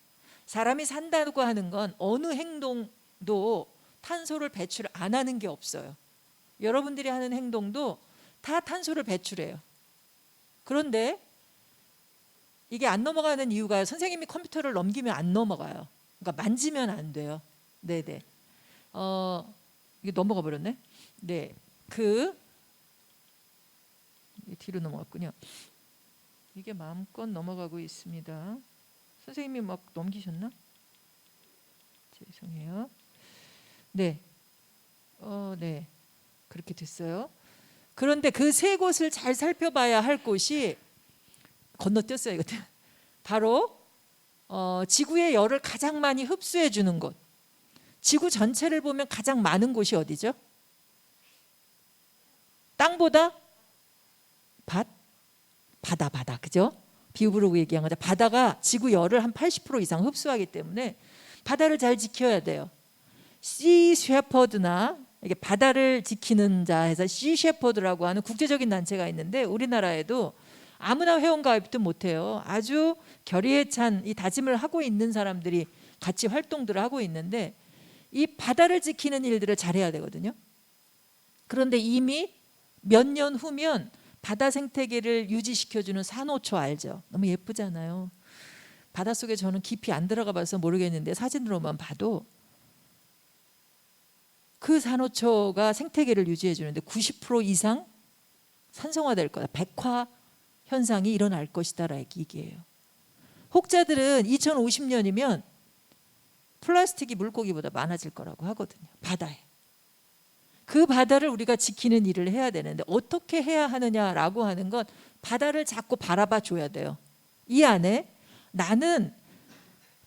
Speaker 2: 사람이 산다고 하는 건 어느 행동도 탄소를 배출 안 하는 게 없어요. 여러분들이 하는 행동도 다 탄소를 배출해요. 그런데 이게 안 넘어가는 이유가 선생님이 컴퓨터를 넘기면 안 넘어가요. 그러니까 만지면 안 돼요. 네네. 이게 넘어가 버렸네. 네, 이게 뒤로 넘어갔군요. 이게 마음껏 넘어가고 있습니다. 선생님이 막 넘기셨나? 죄송해요. 네, 네, 그렇게 됐어요. 그런데 그 세 곳을 잘 살펴봐야 할 곳이 건너뛰었어요. 이거 바로 지구의 열을 가장 많이 흡수해 주는 곳. 지구 전체를 보면 가장 많은 곳이 어디죠? 땅보다 바다, 그죠? 비브로그 얘기한 거죠. 바다가 지구 열을 한 80% 이상 흡수하기 때문에 바다를 잘 지켜야 돼요. 시 셰퍼드나 이게 바다를 지키는 자 해서 시 셰퍼드라고 하는 국제적인 단체가 있는데 우리나라에도 아무나 회원 가입도 못해요. 아주 결의에 찬 이 다짐을 하고 있는 사람들이 같이 활동들을 하고 있는데 이 바다를 지키는 일들을 잘해야 되거든요. 그런데 이미 몇 년 후면 바다 생태계를 유지시켜주는 산호초 알죠? 너무 예쁘잖아요. 바닷속에 저는 깊이 안 들어가 봐서 모르겠는데 사진으로만 봐도 그 산호초가 생태계를 유지해 주는데 90% 이상 산성화될 거다. 백화 현상이 일어날 것이다라는 얘기예요. 혹자들은 2050년이면 플라스틱이 물고기보다 많아질 거라고 하거든요. 바다에. 그 바다를 우리가 지키는 일을 해야 되는데 어떻게 해야 하느냐라고 하는 건 바다를 자꾸 바라봐 줘야 돼요. 이 안에 나는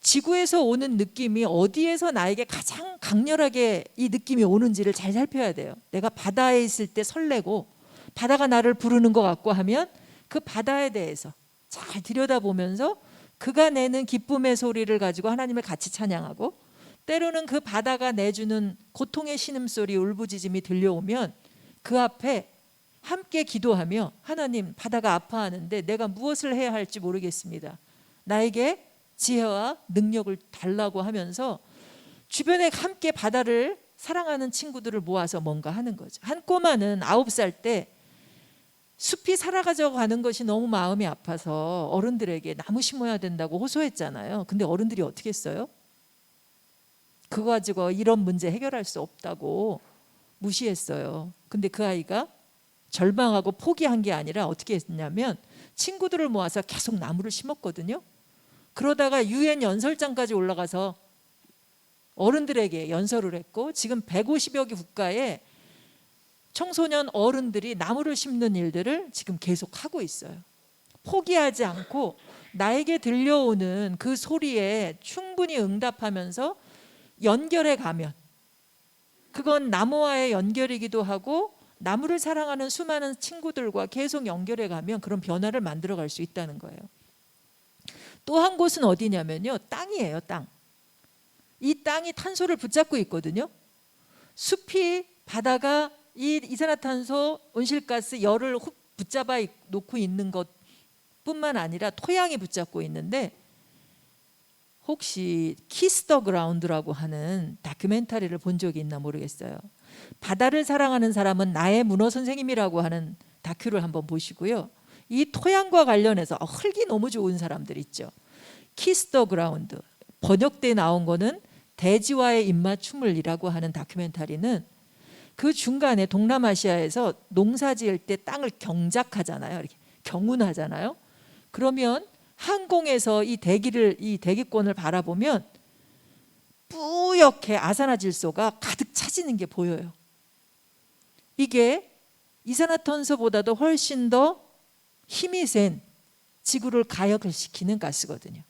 Speaker 2: 지구에서 오는 느낌이 어디에서 나에게 가장 강렬하게 이 느낌이 오는지를 잘 살펴야 돼요. 내가 바다에 있을 때 설레고 바다가 나를 부르는 것 같고 하면 그 바다에 대해서 잘 들여다보면서 그가 내는 기쁨의 소리를 가지고 하나님을 같이 찬양하고 때로는 그 바다가 내주는 고통의 신음소리 울부짖음이 들려오면 그 앞에 함께 기도하며 하나님 바다가 아파하는데 내가 무엇을 해야 할지 모르겠습니다. 나에게 지혜와 능력을 달라고 하면서 주변에 함께 바다를 사랑하는 친구들을 모아서 뭔가 하는 거죠. 한 꼬마는 9살 때 숲이 사라져 가는 것이 너무 마음이 아파서 어른들에게 나무 심어야 된다고 호소했잖아요. 근데 어른들이 어떻게 했어요? 그거 가지고 이런 문제 해결할 수 없다고 무시했어요. 근데 그 아이가 절망하고 포기한 게 아니라 어떻게 했냐면 친구들을 모아서 계속 나무를 심었거든요. 그러다가 UN 연설장까지 올라가서 어른들에게 연설을 했고 지금 150여 개 국가에 청소년 어른들이 나무를 심는 일들을 지금 계속 하고 있어요. 포기하지 않고 나에게 들려오는 그 소리에 충분히 응답하면서 연결해 가면 그건 나무와의 연결이기도 하고 나무를 사랑하는 수많은 친구들과 계속 연결해 가면 그런 변화를 만들어 갈 수 있다는 거예요. 또 한 곳은 어디냐면요. 땅이에요. 땅. 이 땅이 탄소를 붙잡고 있거든요. 숲이 바다가 이 이산화탄소 온실가스 열을 붙잡아 놓고 있는 것뿐만 아니라 토양이 붙잡고 있는데 혹시 키스 더 그라운드라고 하는 다큐멘터리를 본 적이 있나 모르겠어요. 바다를 사랑하는 사람은 나의 문어 선생님이라고 하는 다큐를 한번 보시고요. 이 토양과 관련해서 흙이 너무 좋은 사람들 있죠. 키스 더 그라운드 번역돼 나온 거는 대지와의 입맞춤을이라고 하는 다큐멘터리는 그 중간에 동남아시아에서 농사 지을 때 땅을 경작하잖아요. 이렇게 경운하잖아요. 그러면 항공에서 이 대기권을 바라보면 뿌옇게 아산화질소가 가득 차지는 게 보여요. 이게 이산화탄소보다도 훨씬 더 힘이 센 지구를 가역을 시키는 가스거든요.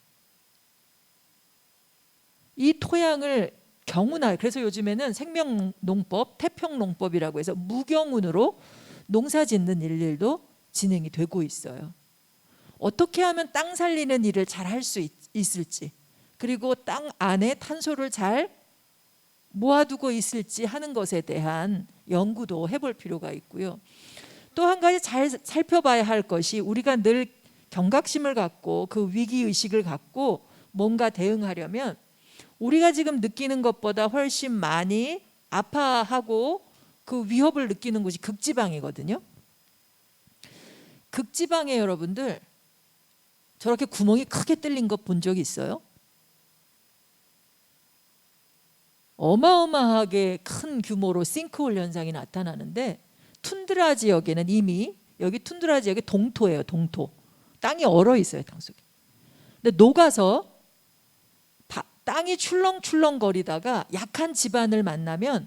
Speaker 2: 이 토양을 경운하 그래서 요즘에는 생명농법, 태평농법이라고 해서 무경운으로 농사 짓는 일들도 진행이 되고 있어요. 어떻게 하면 땅 살리는 일을 잘 할 수 있을지 그리고 땅 안에 탄소를 잘 모아두고 있을지 하는 것에 대한 연구도 해볼 필요가 있고요. 또 한 가지 잘 살펴봐야 할 것이 우리가 늘 경각심을 갖고 그 위기의식을 갖고 뭔가 대응하려면 우리가 지금 느끼는 것보다 훨씬 많이 아파하고 그 위협을 느끼는 곳이 극지방이거든요. 극지방에 여러분들 저렇게 구멍이 크게 뚫린 거 본 적이 있어요? 어마어마하게 큰 규모로 싱크홀 현상이 나타나는데, 툰드라 지역에는 이미, 여기 툰드라 지역이 동토예요. 동토. 땅이 얼어 있어요, 땅 속에. 근데 녹아서 땅이 출렁출렁 거리다가 약한 지반을 만나면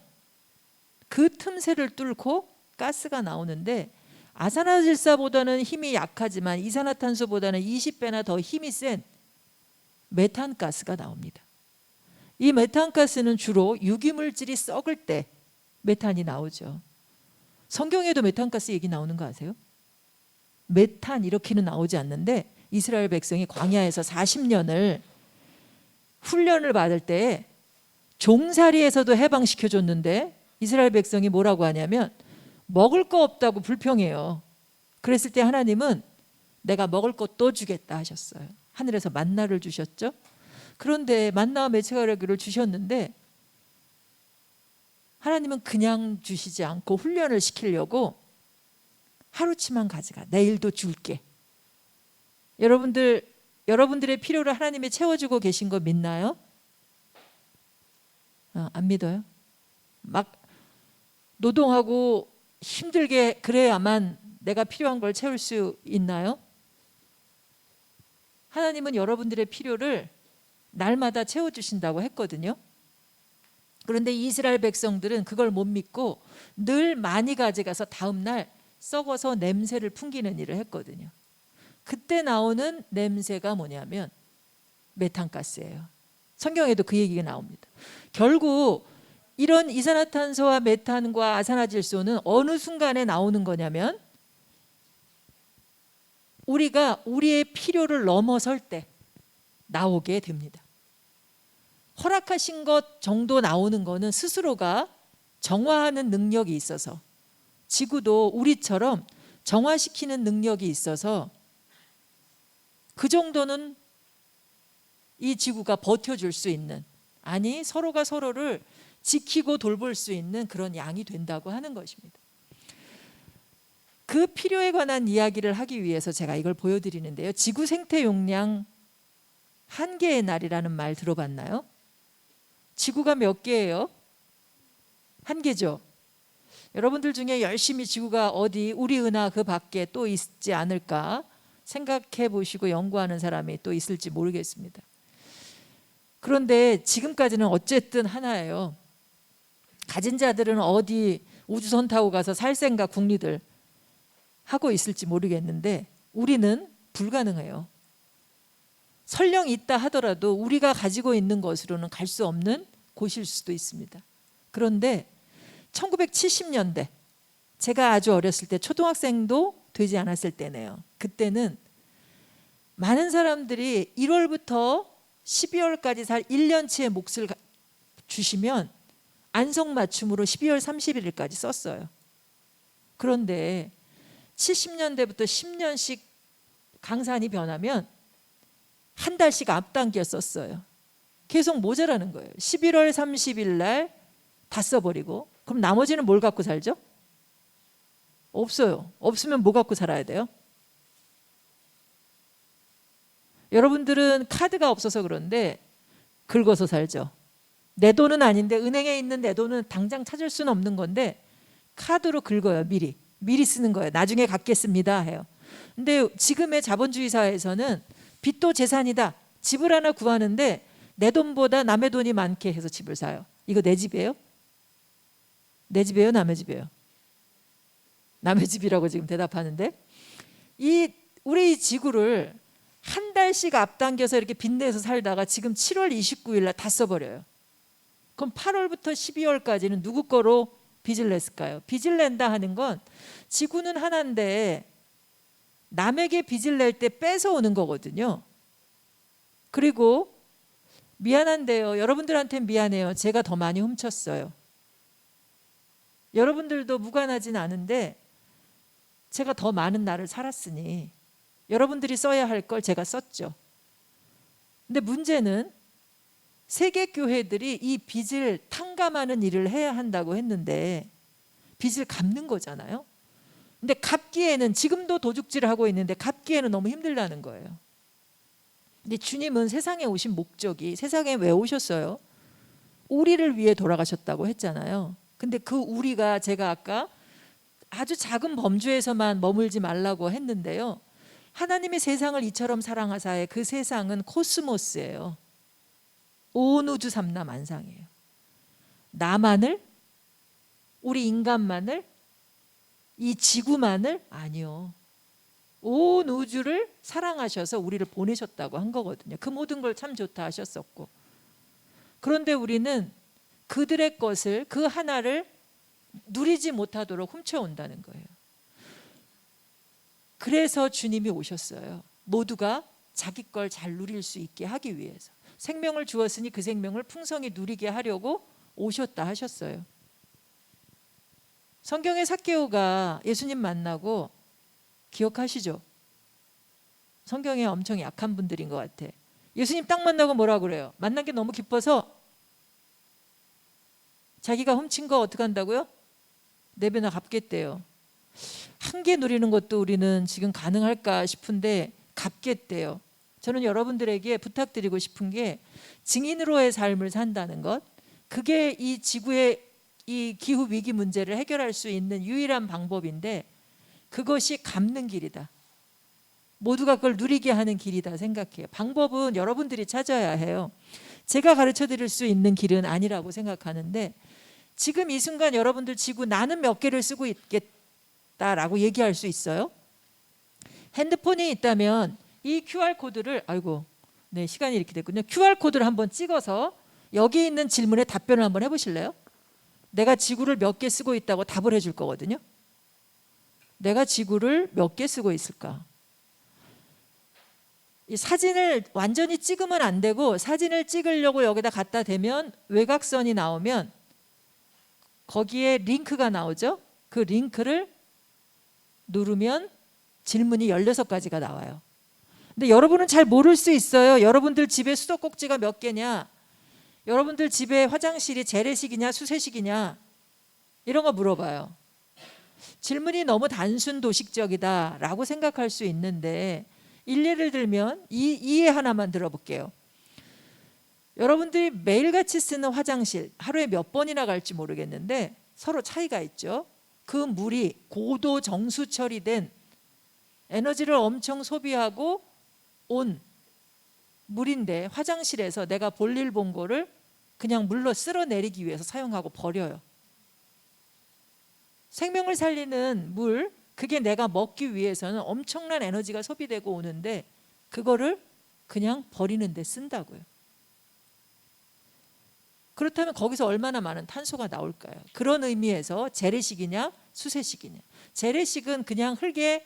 Speaker 2: 그 틈새를 뚫고 가스가 나오는데, 아산화질소보다는 힘이 약하지만 이산화탄소보다는 20배나 더 힘이 센 메탄가스가 나옵니다. 이 메탄가스는 주로 유기물질이 썩을 때 메탄이 나오죠. 성경에도 메탄가스 얘기 나오는 거 아세요? 메탄 이렇게는 나오지 않는데, 이스라엘 백성이 광야에서 40년을 훈련을 받을 때 종살이에서도 해방시켜줬는데, 이스라엘 백성이 뭐라고 하냐면 먹을 거 없다고 불평해요. 그랬을 때 하나님은 내가 먹을 거 또 주겠다 하셨어요. 하늘에서 만나를 주셨죠. 그런데 만나와 메추라기를 주셨는데, 하나님은 그냥 주시지 않고 훈련을 시키려고 하루치만 가져가, 내일도 줄게. 여러분들의 필요를 하나님이 채워주고 계신 거 믿나요? 안 믿어요? 막 노동하고 힘들게 그래야만 내가 필요한 걸 채울 수 있나요? 하나님은 여러분들의 필요를 날마다 채워주신다고 했거든요. 그런데 이스라엘 백성들은 그걸 못 믿고 늘 많이 가져가서 다음 날 썩어서 냄새를 풍기는 일을 했거든요. 그때 나오는 냄새가 뭐냐면 메탄가스예요. 성경에도 그 얘기가 나옵니다. 결국 이런 이산화탄소와 메탄과 아산화질소는 어느 순간에 나오는 거냐면, 우리가 우리의 필요를 넘어설 때 나오게 됩니다. 허락하신 것 정도 나오는 거는 스스로가 정화하는 능력이 있어서, 지구도 우리처럼 정화시키는 능력이 있어서 그 정도는 이 지구가 버텨줄 수 있는, 아니 서로가 서로를 지키고 돌볼 수 있는 그런 양이 된다고 하는 것입니다. 그 필요에 관한 이야기를 하기 위해서 제가 이걸 보여드리는데요. 지구 생태 용량 한계의 날이라는 말 들어봤나요? 지구가 몇 개예요? 한 개죠. 여러분들 중에 열심히 지구가 어디 우리 은하 그 밖에 또 있지 않을까 생각해 보시고 연구하는 사람이 또 있을지 모르겠습니다. 그런데 지금까지는 어쨌든 하나예요. 가진 자들은 어디 우주선 타고 가서 살 생각 궁리들 하고 있을지 모르겠는데, 우리는 불가능해요. 설령 있다 하더라도 우리가 가지고 있는 것으로는 갈 수 없는 곳일 수도 있습니다. 그런데 1970년대, 제가 아주 어렸을 때, 초등학생도 되지 않았을 때네요. 그때는 많은 사람들이 1월부터 12월까지 살 1년치의 몫을 주시면 안성맞춤으로 12월 31일까지 썼어요. 그런데 70년대부터 10년씩 강산이 변하면 한 달씩 앞당겨 썼어요. 계속 모자라는 거예요. 11월 30일 날 다 써버리고, 그럼 나머지는 뭘 갖고 살죠? 없어요. 없으면 뭐 갖고 살아야 돼요? 여러분들은 카드가 없어서 그런데 긁어서 살죠. 내 돈은 아닌데, 은행에 있는 내 돈은 당장 찾을 수는 없는 건데 카드로 긁어요. 미리 쓰는 거예요. 나중에 갚겠습니다 해요. 근데 지금의 자본주의 사회에서는 빚도 재산이다. 집을 하나 구하는데 내 돈보다 남의 돈이 많게 해서 집을 사요. 이거 내 집이에요? 내 집이에요? 남의 집이에요? 남의 집이라고 지금 대답하는데, 우리 이 지구를 한 달씩 앞당겨서 이렇게 빚내서 살다가 지금 7월 29일 날 다 써버려요. 그럼 8월부터 12월까지는 누구 거로 빚을 냈을까요? 빚을 낸다 하는 건 지구는 하나인데 남에게 빚을 낼 때 뺏어오는 거거든요. 그리고 미안한데요. 여러분들한테는 미안해요. 제가 더 많이 훔쳤어요. 여러분들도 무관하진 않은데 제가 더 많은 날을 살았으니 여러분들이 써야 할 걸 제가 썼죠. 근데 문제는 세계 교회들이 이 빚을 탕감하는 일을 해야 한다고 했는데 빚을 갚는 거잖아요. 근데 갚기에는, 지금도 도둑질을 하고 있는데 갚기에는 너무 힘들다는 거예요. 근데 주님은 세상에 오신 목적이, 세상에 왜 오셨어요? 우리를 위해 돌아가셨다고 했잖아요. 근데 그 우리가 제가 아까 아주 작은 범주에서만 머물지 말라고 했는데요. 하나님이 세상을 이처럼 사랑하사에 그 세상은 코스모스예요. 온 우주 삼라만상이에요. 나만을, 우리 인간만을, 이 지구만을? 아니요. 온 우주를 사랑하셔서 우리를 보내셨다고 한 거거든요. 그 모든 걸 참 좋다 하셨었고. 그런데 우리는 그들의 것을, 그 하나를 누리지 못하도록 훔쳐온다는 거예요. 그래서 주님이 오셨어요. 모두가 자기 걸 잘 누릴 수 있게 하기 위해서. 생명을 주었으니 그 생명을 풍성히 누리게 하려고 오셨다 하셨어요. 성경의 삭개오가 예수님 만나고, 기억하시죠? 성경에 엄청 약한 분들인 것 같아. 예수님 딱 만나고 뭐라 그래요? 만난 게 너무 기뻐서 자기가 훔친 거 어떻게 한다고요? 내배나 갚겠대요. 한 개 누리는 것도 우리는 지금 가능할까 싶은데 갚겠대요. 저는 여러분들에게 부탁드리고 싶은 게 증인으로의 삶을 산다는 것, 그게 이 지구의 이 기후 위기 문제를 해결할 수 있는 유일한 방법인데, 그것이 갚는 길이다. 모두가 그걸 누리게 하는 길이다 생각해요. 방법은 여러분들이 찾아야 해요. 제가 가르쳐 드릴 수 있는 길은 아니라고 생각하는데, 지금 이 순간 여러분들 지구 나는 몇 개를 쓰고 있겠다라고 얘기할 수 있어요? 핸드폰이 있다면 이 QR코드를, 네, 시간이 이렇게 됐군요. QR코드를 한번 찍어서 여기 있는 질문에 답변을 한번 해보실래요? 내가 지구를 몇 개 쓰고 있다고 답을 해줄 거거든요. 내가 지구를 몇 개 쓰고 있을까? 이 사진을 완전히 찍으면 안 되고, 사진을 찍으려고 여기다 갖다 대면 외곽선이 나오면 거기에 링크가 나오죠. 그 링크를 누르면 질문이 16가지가 나와요. 근데 여러분은 잘 모를 수 있어요. 여러분들 집에 수도꼭지가 몇 개냐, 여러분들 집에 화장실이 재래식이냐 수세식이냐, 이런 거 물어봐요. 질문이 너무 단순 도식적이다라고 생각할 수 있는데, 일례를 들면 이 하나만 들어볼게요. 여러분들이 매일같이 쓰는 화장실 하루에 몇 번이나 갈지 모르겠는데 서로 차이가 있죠. 그 물이 고도 정수 처리된, 에너지를 엄청 소비하고 온 물인데, 화장실에서 내가 볼일 본 거를 그냥 물로 쓸어내리기 위해서 사용하고 버려요. 생명을 살리는 물, 그게 내가 먹기 위해서는 엄청난 에너지가 소비되고 오는데 그거를 그냥 버리는 데 쓴다고요. 그렇다면 거기서 얼마나 많은 탄소가 나올까요? 그런 의미에서 재래식이냐 수세식이냐. 재래식은 그냥 흙에,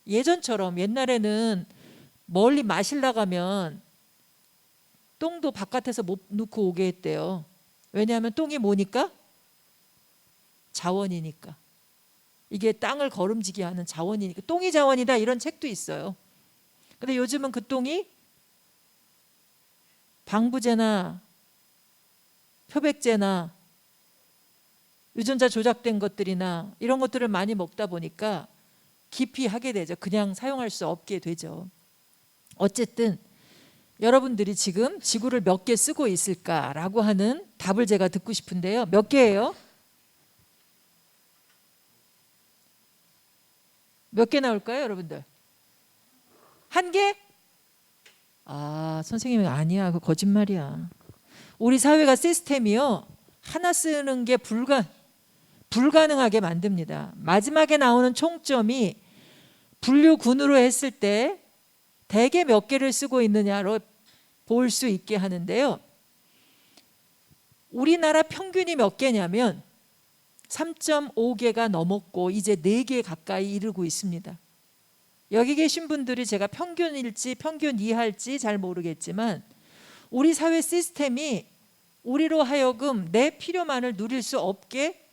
Speaker 2: 예전처럼 옛날에는 멀리 마실 나가면 똥도 바깥에서 못 놓고 오게 했대요. 왜냐하면 똥이 뭐니까? 자원이니까. 이게 땅을 거름지게 하는 자원이니까. 똥이 자원이다, 이런 책도 있어요. 근데 요즘은 그 똥이 방부제나 표백제나 유전자 조작된 것들이나 이런 것들을 많이 먹다 보니까 기피하게 되죠. 그냥 사용할 수 없게 되죠. 어쨌든 여러분들이 지금 지구를 몇 개 쓰고 있을까라고 하는 답을 제가 듣고 싶은데요. 몇 개예요? 몇 개 나올까요, 여러분들? 한 개? 선생님이 아니야, 그 거짓말이야. 우리 사회가 시스템이요, 하나 쓰는 게 불가능하게 만듭니다. 마지막에 나오는 총점이 분류군으로 했을 때 대개 몇 개를 쓰고 있느냐로 볼 수 있게 하는데요. 우리나라 평균이 몇 개냐면 3.5개가 넘었고 이제 4개 가까이 이르고 있습니다. 여기 계신 분들이 제가 평균일지 평균 이하일지 잘 모르겠지만 우리 사회 시스템이 우리로 하여금 내 필요만을 누릴 수 없게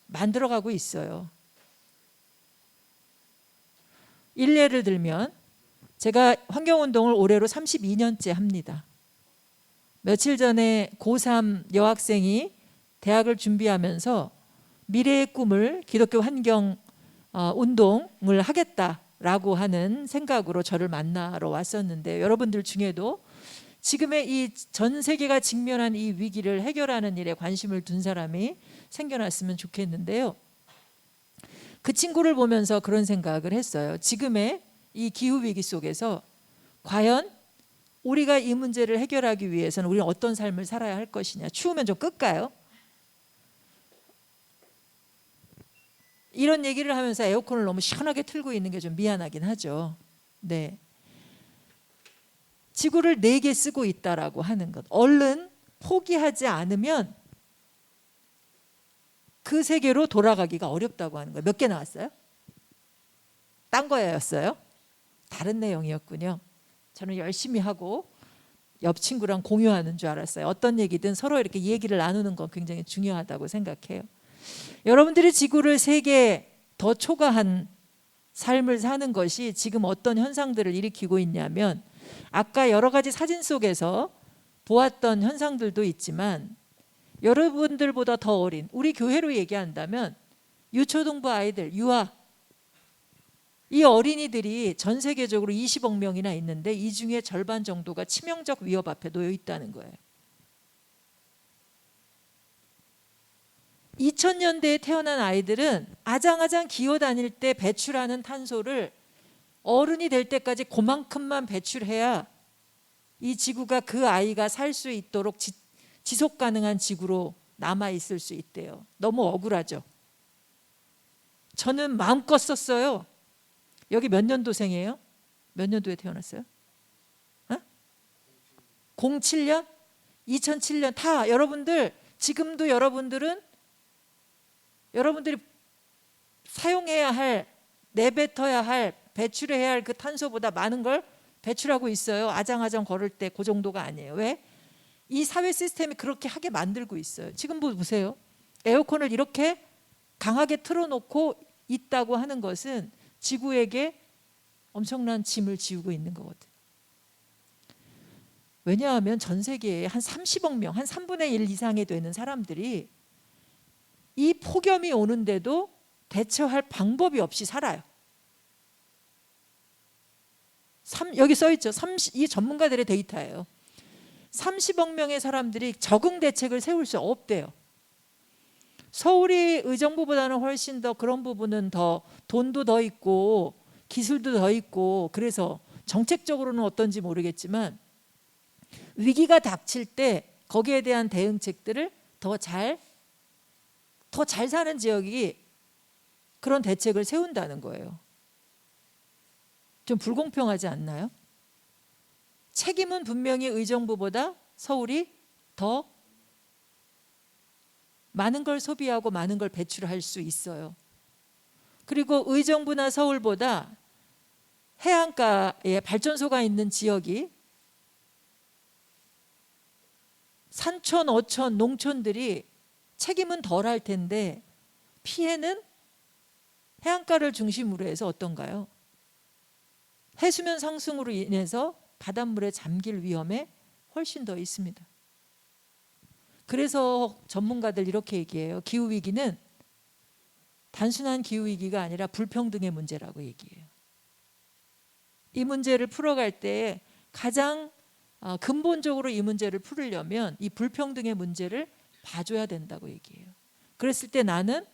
Speaker 2: 만들어가고 있어요. 일례를 들면 제가 환경운동을 올해로 32년째 합니다. 며칠 전에 고3 여학생이 대학을 준비하면서 미래의 꿈을 기독교 환경 운동을 하겠다라고 하는 생각으로 저를 만나러 왔었는데, 여러분들 중에도 지금의 이 전 세계가 직면한 이 위기를 해결하는 일에 관심을 둔 사람이 생겨났으면 좋겠는데요. 그 친구를 보면서 그런 생각을 했어요. 지금의 이 기후 위기 속에서 과연 우리가 이 문제를 해결하기 위해서는 우리는 어떤 삶을 살아야 할 것이냐. 추우면 좀 끌까요? 이런 얘기를 하면서 에어컨을 너무 시원하게 틀고 있는 게 좀 미안하긴 하죠. 네. 지구를 4개 쓰고 있다라고 하는 것. 얼른 포기하지 않으면 그 세계로 돌아가기가 어렵다고 하는 거예요. 몇 개 나왔어요? 딴 거였어요? 다른 내용이었군요. 저는 열심히 하고 옆 친구랑 공유하는 줄 알았어요. 어떤 얘기든 서로 이렇게 얘기를 나누는 건 굉장히 중요하다고 생각해요. 여러분들이 지구를 3개 더 초과한 삶을 사는 것이 지금 어떤 현상들을 일으키고 있냐면 아까 여러 가지 사진 속에서 보았던 현상들도 있지만 여러분들보다 더 어린 우리 교회로 얘기한다면 유초등부 아이들, 유아 이 어린이들이 전 세계적으로 20억 명이나 있는데 이 중에 절반 정도가 치명적 위협 앞에 놓여 있다는 거예요. 2000년대에 태어난 아이들은 아장아장 기어다닐 때 배출하는 탄소를 어른이 될 때까지 그만큼만 배출해야 이 지구가 그 아이가 살 수 있도록 지속 가능한 지구로 남아 있을 수 있대요. 너무 억울하죠. 저는 마음껏 썼어요. 여기 몇 년도생이에요? 몇 년도에 태어났어요? 07년? 2007년 다 여러분들 지금도 여러분들이 사용해야 할 내뱉어야 할 배출해야 할 그 탄소보다 많은 걸 배출하고 있어요. 아장아장 걸을 때 그 정도가 아니에요. 왜? 이 사회 시스템이 그렇게 하게 만들고 있어요. 지금 보세요. 에어컨을 이렇게 강하게 틀어놓고 있다고 하는 것은 지구에게 엄청난 짐을 지우고 있는 거거든요. 왜냐하면 전 세계에 한 30억 명, 한 3분의 1 이상이 되는 사람들이 이 폭염이 오는데도 대처할 방법이 없이 살아요. 여기 써 있죠. 이 전문가들의 데이터예요. 30억 명의 사람들이 적응 대책을 세울 수 없대요. 서울이 의정부보다는 훨씬 더 그런 부분은 더 돈도 더 있고 기술도 더 있고 그래서 정책적으로는 어떤지 모르겠지만 위기가 닥칠 때 거기에 대한 대응책들을 더 잘 사는 지역이 그런 대책을 세운다는 거예요. 좀 불공평하지 않나요? 책임은 분명히 의정부보다 서울이 더 많은 걸 소비하고 많은 걸 배출할 수 있어요. 그리고 의정부나 서울보다 해안가에 발전소가 있는 지역이 산촌, 어촌, 농촌들이 책임은 덜 할 텐데 피해는 해안가를 중심으로 해서 어떤가요? 해수면 상승으로 인해서 바닷물에 잠길 위험에 훨씬 더 있습니다. 그래서 전문가들 이렇게 얘기해요. 기후위기는 단순한 기후위기가 아니라 불평등의 문제라고 얘기해요. 이 문제를 풀어갈 때 가장 근본적으로 이 문제를 풀으려면 이 불평등의 문제를 봐줘야 된다고 얘기해요. 그랬을 때 나는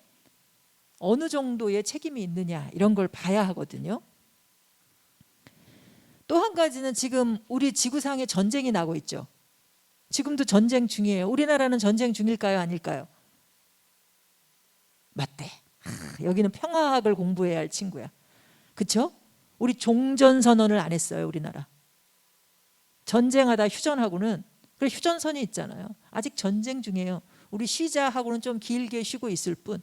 Speaker 2: 어느 정도의 책임이 있느냐 이런 걸 봐야 하거든요. 또 한 가지는 지금 우리 지구상에 전쟁이 나고 있죠. 지금도 전쟁 중이에요. 우리나라는 전쟁 중일까요? 아닐까요? 맞대. 여기는 평화학을 공부해야 할 친구야. 그렇죠? 우리 종전선언을 안 했어요. 우리나라. 전쟁하다 휴전하고는 그래 휴전선이 있잖아요. 아직 전쟁 중이에요. 우리 쉬자 하고는 좀 길게 쉬고 있을 뿐.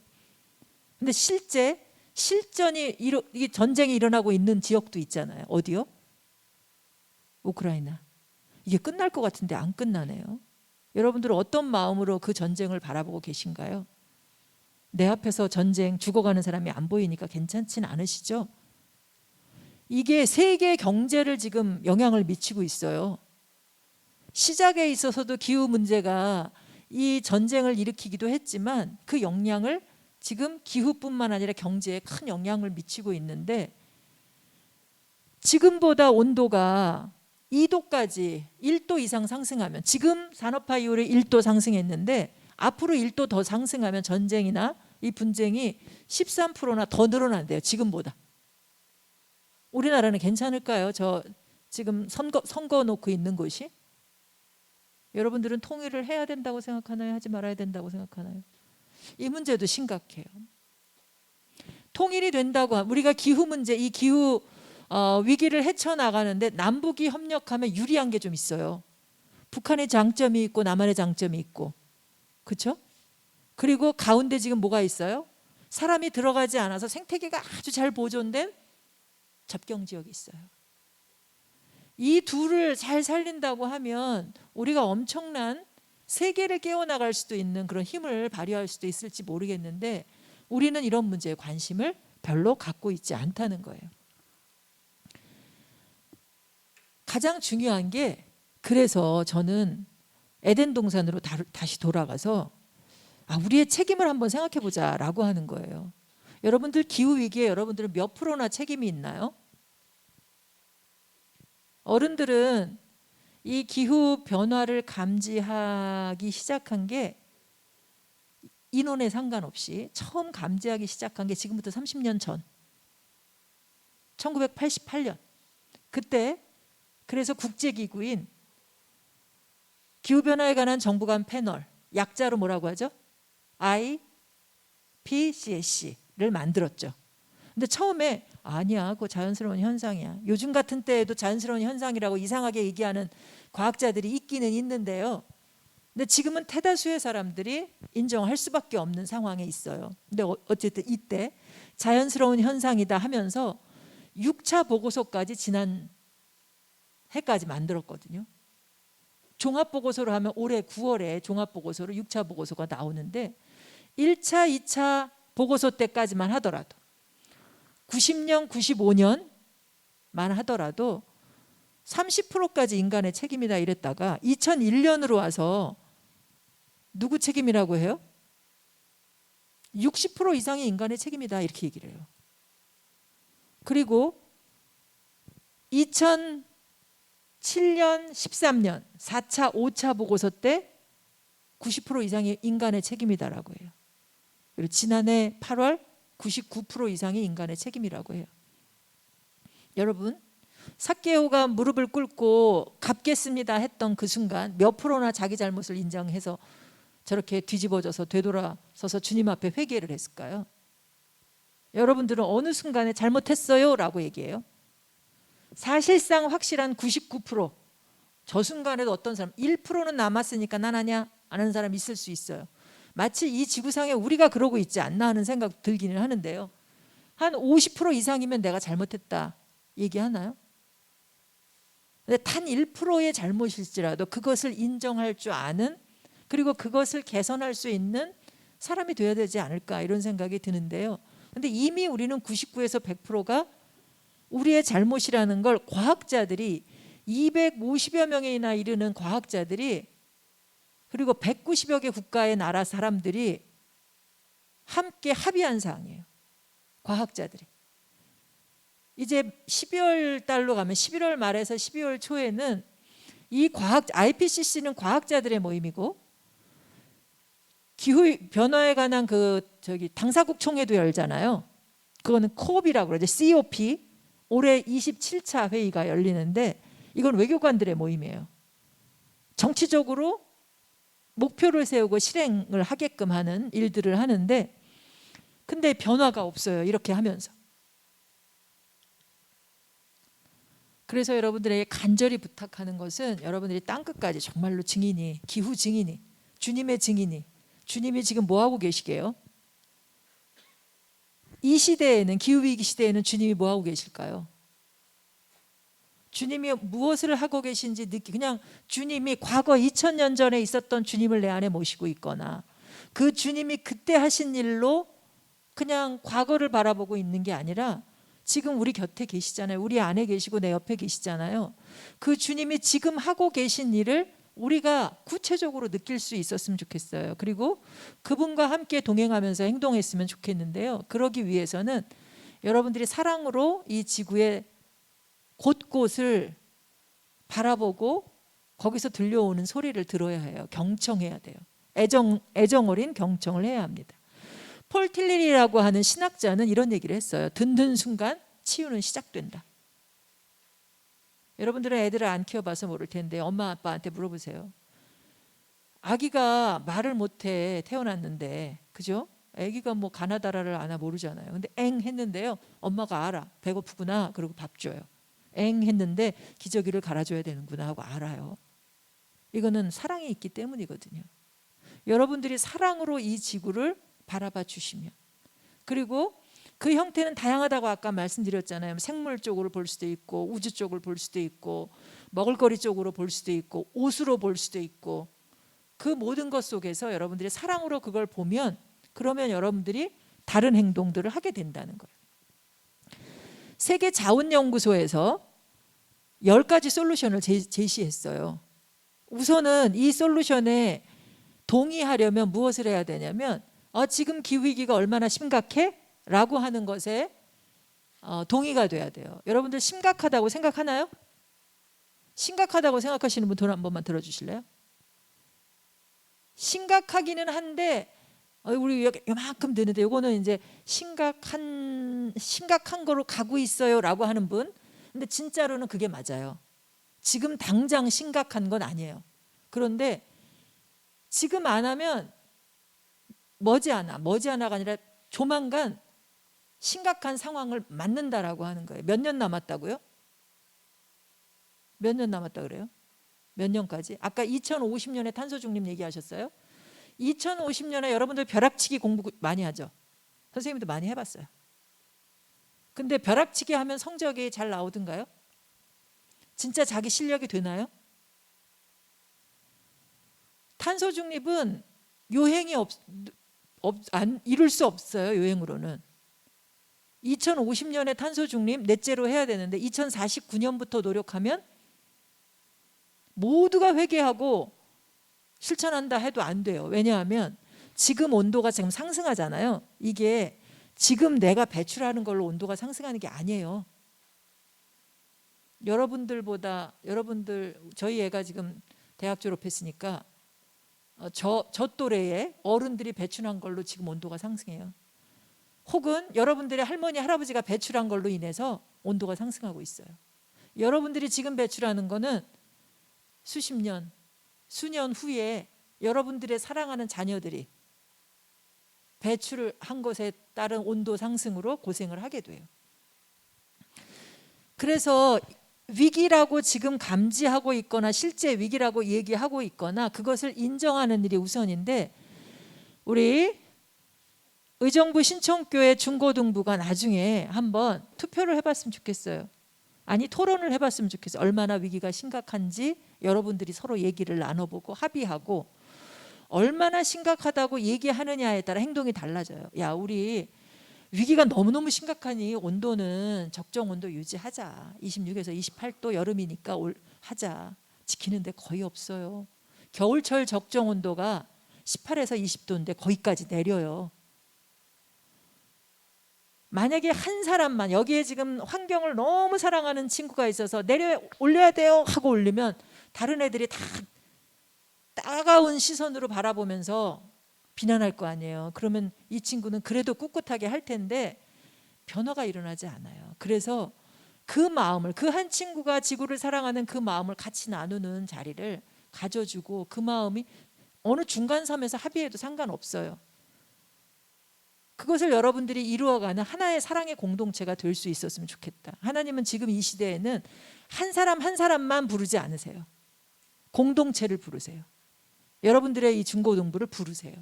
Speaker 2: 근데 실제 이 전쟁이 일어나고 있는 지역도 있잖아요. 어디요? 우크라이나. 이게 끝날 것 같은데 안 끝나네요. 여러분들은 어떤 마음으로 그 전쟁을 바라보고 계신가요? 내 앞에서 전쟁 죽어가는 사람이 안 보이니까 괜찮진 않으시죠? 이게 세계 경제를 지금 영향을 미치고 있어요. 시작에 있어서도 기후 문제가 이 전쟁을 일으키기도 했지만 그 영향을 지금 기후뿐만 아니라 경제에 큰 영향을 미치고 있는데 지금보다 온도가 2도까지 1도 이상 상승하면, 지금 산업화 이후로 1도 상승했는데 앞으로 1도 더 상승하면 전쟁이나 이 분쟁이 13%나 더 늘어난대요. 지금보다. 우리나라는 괜찮을까요? 저 지금 선거 놓고 있는 곳이? 여러분들은 통일을 해야 된다고 생각하나요? 하지 말아야 된다고 생각하나요? 이 문제도 심각해요. 통일이 된다고 우리가 기후 문제, 이 기후 위기를 헤쳐나가는데 남북이 협력하면 유리한 게 좀 있어요. 북한의 장점이 있고 남한의 장점이 있고, 그렇죠? 그리고 가운데 지금 뭐가 있어요? 사람이 들어가지 않아서 생태계가 아주 잘 보존된 접경지역이 있어요. 이 둘을 잘 살린다고 하면 우리가 엄청난 세계를 깨워나갈 수도 있는 그런 힘을 발휘할 수도 있을지 모르겠는데, 우리는 이런 문제에 관심을 별로 갖고 있지 않다는 거예요. 가장 중요한 게, 그래서 저는 에덴 동산으로 다시 돌아가서 우리의 책임을 한번 생각해 보자라고 하는 거예요. 여러분들 기후 위기에 여러분들은 몇 프로나 책임이 있나요? 어른들은 이 기후 변화를 감지하기 시작한 게 인원에 상관없이 처음 감지하기 시작한 게 지금부터 30년 전 1988년 그때, 그래서 국제기구인 기후변화에 관한 정부 간 패널, 약자로 뭐라고 하죠? IPCC를 만들었죠. 근데 처음에 아니야, 그거 자연스러운 현상이야. 요즘 같은 때에도 자연스러운 현상이라고 이상하게 얘기하는 과학자들이 있기는 있는데요. 근데 지금은 대다수의 사람들이 인정할 수밖에 없는 상황에 있어요. 근데 어쨌든 이때 자연스러운 현상이다 하면서 6차 보고서까지 지난 해까지 만들었거든요. 종합보고서로 하면 올해 9월에 종합보고서로 6차 보고서가 나오는데, 1차, 2차 보고서 때까지만 하더라도 90년, 95년만 하더라도 30%까지 인간의 책임이다 이랬다가 2001년으로 와서 누구 책임이라고 해요? 60% 이상이 인간의 책임이다 이렇게 얘기를 해요. 그리고 2007년, 13년 4차, 5차 보고서 때 90% 이상이 인간의 책임이다라고 해요. 그리고 지난해 8월 99% 이상이 인간의 책임이라고 해요. 여러분, 삭개오가 무릎을 꿇고 갚겠습니다 했던 그 순간 몇 프로나 자기 잘못을 인정해서 저렇게 뒤집어져서 되돌아서서 주님 앞에 회개를 했을까요? 여러분들은 어느 순간에 잘못했어요 라고 얘기해요. 사실상 확실한 99%, 저 순간에도 어떤 사람 1%는 남았으니까 난 아니야 안 하는 사람 있을 수 있어요. 마치 이 지구상에 우리가 그러고 있지 않나 하는 생각 들기는 하는데요. 한 50% 이상이면 내가 잘못했다 얘기하나요? 근데 단 1%의 잘못일지라도 그것을 인정할 줄 아는, 그리고 그것을 개선할 수 있는 사람이 돼야 되지 않을까 이런 생각이 드는데요. 근데 이미 우리는 99에서 100%가 우리의 잘못이라는 걸 과학자들이 250여 명이나 이르는 과학자들이, 그리고 190여 개 국가의 나라 사람들이 함께 합의한 사항이에요. 과학자들이. 이제 12월 달로 가면 11월 말에서 12월 초에는 이 IPCC는 과학자들의 모임이고, 기후 변화에 관한 당사국 총회도 열잖아요. 그거는 COP이라고 그러죠. COP. 올해 27차 회의가 열리는데 이건 외교관들의 모임이에요. 정치적으로 목표를 세우고 실행을 하게끔 하는 일들을 하는데, 근데 변화가 없어요. 이렇게 하면서. 그래서 여러분들에게 간절히 부탁하는 것은, 여러분들이 땅끝까지 정말로 증인이, 기후 증인이, 주님의 증인이, 주님이 지금 뭐 하고 계시게요? 이 시대에는, 기후위기 시대에는 주님이 뭐 하고 계실까요? 주님이 무엇을 하고 계신지 그냥 주님이 과거 2000년 전에 있었던 주님을 내 안에 모시고 있거나, 그 주님이 그때 하신 일로 그냥 과거를 바라보고 있는 게 아니라 지금 우리 곁에 계시잖아요. 우리 안에 계시고 내 옆에 계시잖아요. 그 주님이 지금 하고 계신 일을 우리가 구체적으로 느낄 수 있었으면 좋겠어요. 그리고 그분과 함께 동행하면서 행동했으면 좋겠는데요. 그러기 위해서는 여러분들이 사랑으로 이 지구의 곳곳을 바라보고 거기서 들려오는 소리를 들어야 해요. 경청해야 돼요. 애정 어린 경청을 해야 합니다. 폴 틸리리라고 하는 신학자는 이런 얘기를 했어요. 듣는 순간 치유는 시작된다. 여러분들은 애들을 안 키워봐서 모를 텐데 엄마 아빠한테 물어보세요. 아기가 말을 못해 태어났는데, 그죠? 아기가 뭐 가나다라를 아나 모르잖아요. 근데 엥 했는데요, 엄마가 알아. 배고프구나. 그리고 밥 줘요. 엥 했는데 기저귀를 갈아줘야 되는구나 하고 알아요. 이거는 사랑이 있기 때문이거든요. 여러분들이 사랑으로 이 지구를 바라봐 주시면, 그리고 그 형태는 다양하다고 아까 말씀드렸잖아요. 생물 쪽으로 볼 수도 있고, 우주 쪽으로 볼 수도 있고, 먹을거리 쪽으로 볼 수도 있고, 옷으로 볼 수도 있고, 그 모든 것 속에서 여러분들이 사랑으로 그걸 보면, 그러면 여러분들이 다른 행동들을 하게 된다는 거예요. 세계 자원연구소에서 10가지 솔루션을 제시했어요. 우선은 이 솔루션에 동의하려면 무엇을 해야 되냐면, 지금 기후위기가 얼마나 심각해? 라고 하는 것에 동의가 돼야 돼요. 여러분들 심각하다고 생각하나요? 심각하다고 생각하시는 분 손 한 번만 들어주실래요? 심각하기는 한데 우리 요만큼 드는데 요거는 이제 심각한 거로 가고 있어요 라고 하는 분. 근데 진짜로는 그게 맞아요. 지금 당장 심각한 건 아니에요. 그런데 지금 안 하면 머지않아가 아니라 조만간 심각한 상황을 맞는다라고 하는 거예요. 몇 년 남았다고요? 몇 년 남았다 그래요? 몇 년까지? 아까 2050년에 탄소 중립 얘기하셨어요. 2050년에 여러분들 벼락치기 공부 많이 하죠. 선생님도 많이 해봤어요. 근데 벼락치기 하면 성적이 잘 나오던가요? 진짜 자기 실력이 되나요? 탄소 중립은 요행이 이룰 수 없어요. 요행으로는 2050년에 탄소 중립 넷째로 해야 되는데 2049년부터 노력하면 모두가 회개하고 실천한다 해도 안 돼요. 왜냐하면 지금 온도가 지금 상승하잖아요. 이게 지금 내가 배출하는 걸로 온도가 상승하는 게 아니에요. 여러분들 저희 애가 지금 대학 졸업했으니까 저 또래의 어른들이 배출한 걸로 지금 온도가 상승해요. 혹은 여러분들의 할머니 할아버지가 배출한 걸로 인해서 온도가 상승하고 있어요. 여러분들이 지금 배출하는 거는 수년 후에 여러분들의 사랑하는 자녀들이 배출을 한 것에 따른 온도 상승으로 고생을 하게 돼요. 그래서 위기라고 지금 감지하고 있거나 실제 위기라고 얘기하고 있거나 그것을 인정하는 일이 우선인데, 우리 의정부 신청교회 중고등부가 나중에 한번 투표를 해봤으면 좋겠어요. 아니 토론을 해봤으면 좋겠어요. 얼마나 위기가 심각한지 여러분들이 서로 얘기를 나눠보고 합의하고, 얼마나 심각하다고 얘기하느냐에 따라 행동이 달라져요. 야, 우리 위기가 너무너무 심각하니 온도는 적정 온도 유지하자. 26에서 28도 여름이니까 하자. 지키는데 거의 없어요. 겨울철 적정 온도가 18에서 20도인데 거기까지 내려요. 만약에 한 사람만, 여기에 지금 환경을 너무 사랑하는 친구가 있어서 올려야 돼요 하고 올리면 다른 애들이 다 따가운 시선으로 바라보면서 비난할 거 아니에요. 그러면 이 친구는 그래도 꿋꿋하게 할 텐데 변화가 일어나지 않아요. 그래서 그 마음을, 그 한 친구가 지구를 사랑하는 그 마음을 같이 나누는 자리를 가져주고, 그 마음이 어느 중간섬에서 합의해도 상관없어요. 그것을 여러분들이 이루어가는 하나의 사랑의 공동체가 될 수 있었으면 좋겠다. 하나님은 지금 이 시대에는 한 사람 한 사람만 부르지 않으세요. 공동체를 부르세요. 여러분들의 이 중고등부를 부르세요.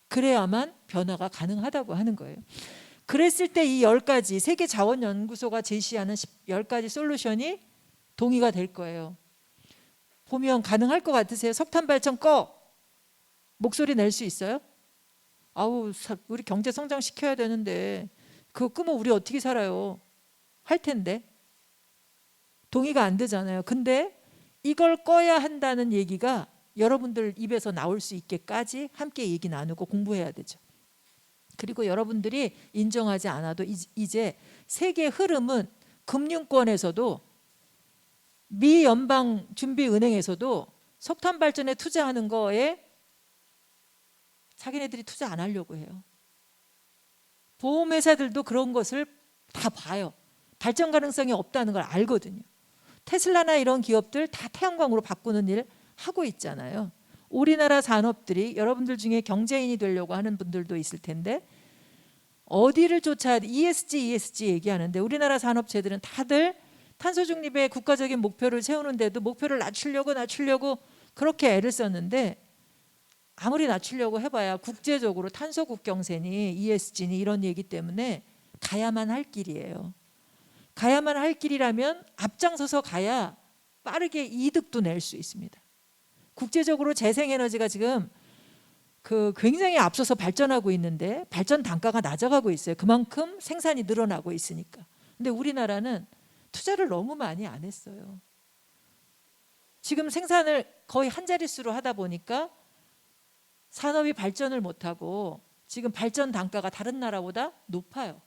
Speaker 2: 그래야만 변화가 가능하다고 하는 거예요. 그랬을 때 이 10가지 세계자원연구소가 제시하는 10가지 솔루션이 동의가 될 거예요. 보면 가능할 것 같으세요? 석탄 발전 꺼! 목소리 낼 수 있어요? 아우, 우리 경제 성장 시켜야 되는데 그거 끄면 우리 어떻게 살아요? 할 텐데 동의가 안 되잖아요. 근데 이걸 꺼야 한다는 얘기가 여러분들 입에서 나올 수 있게까지 함께 얘기 나누고 공부해야 되죠. 그리고 여러분들이 인정하지 않아도 이제 세계 흐름은 금융권에서도 미 연방 준비은행에서도 석탄 발전에 투자하는 거에 자기네들이 투자 안 하려고 해요. 보험회사들도 그런 것을 다 봐요. 발전 가능성이 없다는 걸 알거든요. 테슬라나 이런 기업들 다 태양광으로 바꾸는 일 하고 있잖아요. 우리나라 산업들이 여러분들 중에 경제인이 되려고 하는 분들도 있을 텐데 어디를 쫓아야 돼? ESG 얘기하는데 우리나라 산업체들은 다들 탄소 중립의 국가적인 목표를 세우는데도 목표를 낮추려고 그렇게 애를 썼는데 아무리 낮추려고 해봐야 국제적으로 탄소 국경세니 ESG니 이런 얘기 때문에 가야만 할 길이에요. 가야만 할 길이라면 앞장서서 가야 빠르게 이득도 낼 수 있습니다. 국제적으로 재생에너지가 지금 굉장히 앞서서 발전하고 있는데 발전 단가가 낮아가고 있어요. 그만큼 생산이 늘어나고 있으니까. 근데 우리나라는 투자를 너무 많이 안 했어요. 지금 생산을 거의 한 자릿수로 하다 보니까 산업이 발전을 못하고 지금 발전 단가가 다른 나라보다 높아요.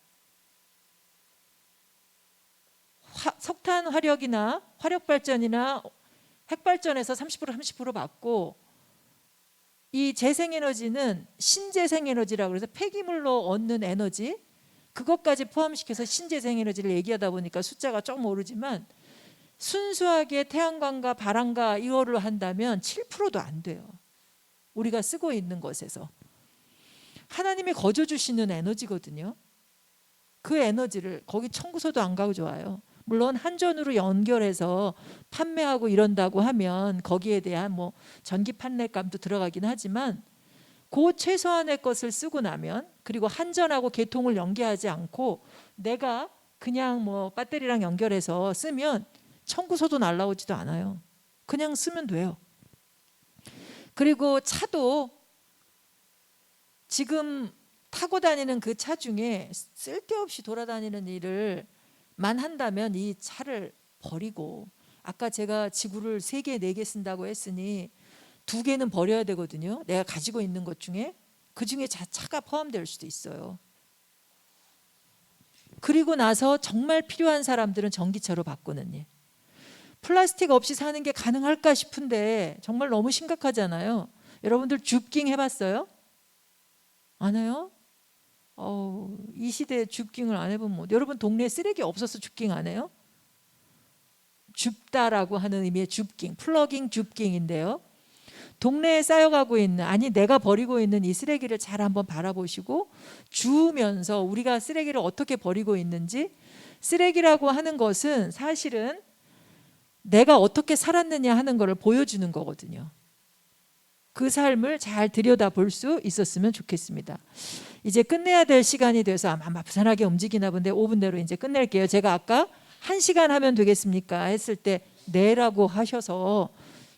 Speaker 2: 석탄 화력이나 화력 발전이나 핵발전에서 30% 받고 이 재생에너지는 신재생에너지라고 해서 폐기물로 얻는 에너지 그것까지 포함시켜서 신재생에너지를 얘기하다 보니까 숫자가 좀 오르지만 순수하게 태양광과 바람과 이거를 한다면 7%도 안 돼요. 우리가 쓰고 있는 것에서 하나님이 거저 주시는 에너지거든요. 그 에너지를 거기 청구서도 안 가고 좋아요. 물론 한전으로 연결해서 판매하고 이런다고 하면 거기에 대한 뭐 전기 판매값도 들어가긴 하지만 그 최소한의 것을 쓰고 나면 그리고 한전하고 개통을 연계하지 않고 내가 그냥 뭐 배터리랑 연결해서 쓰면 청구서도 날라오지도 않아요. 그냥 쓰면 돼요. 그리고 차도 지금 타고 다니는 그 차 중에 쓸데없이 돌아다니는 일을 만 한다면 이 차를 버리고 아까 제가 지구를 3개, 4개 쓴다고 했으니 2개는 버려야 되거든요. 내가 가지고 있는 것 중에 그중에 차가 포함될 수도 있어요. 그리고 나서 정말 필요한 사람들은 전기차로 바꾸는 일. 플라스틱 없이 사는 게 가능할까 싶은데 정말 너무 심각하잖아요. 여러분들 줍깅 해봤어요? 안 해요? 이 시대에 줍깅을 안 해보면 뭐 여러분 동네에 쓰레기 없어서 줍깅 안 해요? 줍다라고 하는 의미의 줍깅, 플러깅 줍깅인데요. 동네에 쌓여가고 있는 아니 내가 버리고 있는 이 쓰레기를 잘 한번 바라보시고 주우면서 우리가 쓰레기를 어떻게 버리고 있는지 쓰레기라고 하는 것은 사실은 내가 어떻게 살았느냐 하는 것을 보여주는 거거든요. 그 삶을 잘 들여다볼 수 있었으면 좋겠습니다. 이제 끝내야 될 시간이 돼서 아마 부산하게 움직이나 본데 5분 내로 이제 끝낼게요. 제가 아까 1시간 하면 되겠습니까? 했을 때 네라고 하셔서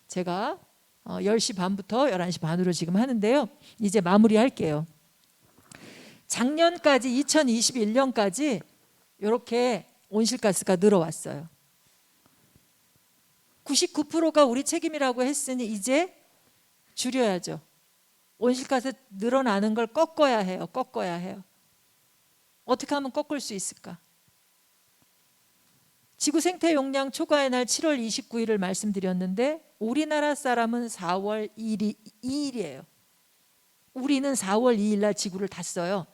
Speaker 2: 제가 10시 반부터 11시 반으로 지금 하는데요. 이제 마무리할게요. 작년까지 2021년까지 이렇게 온실가스가 늘어왔어요. 99%가 우리 책임이라고 했으니 이제 줄여야죠. 온실가스 늘어나는 걸 꺾어야 해요. 꺾어야 해요. 어떻게 하면 꺾을 수 있을까? 지구 생태 용량 초과의 날 7월 29일을 말씀드렸는데 우리나라 사람은 4월 2일이에요. 우리는 4월 2일 날 지구를 다 써요.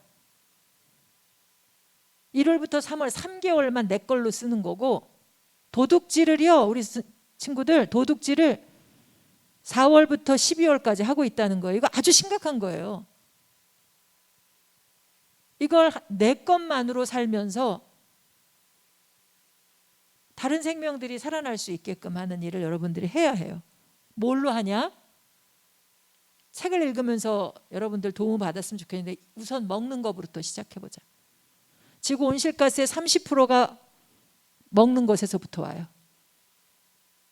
Speaker 2: 1월부터 3월 3개월만 내 걸로 쓰는 거고 도둑질을요. 우리 친구들 도둑질을 4월부터 12월까지 하고 있다는 거예요. 이거 아주 심각한 거예요. 이걸 내 것만으로 살면서 다른 생명들이 살아날 수 있게끔 하는 일을 여러분들이 해야 해요. 뭘로 하냐? 책을 읽으면서 여러분들 도움 받았으면 좋겠는데 우선 먹는 것부터 시작해보자. 지구 온실가스의 30%가 먹는 것에서부터 와요.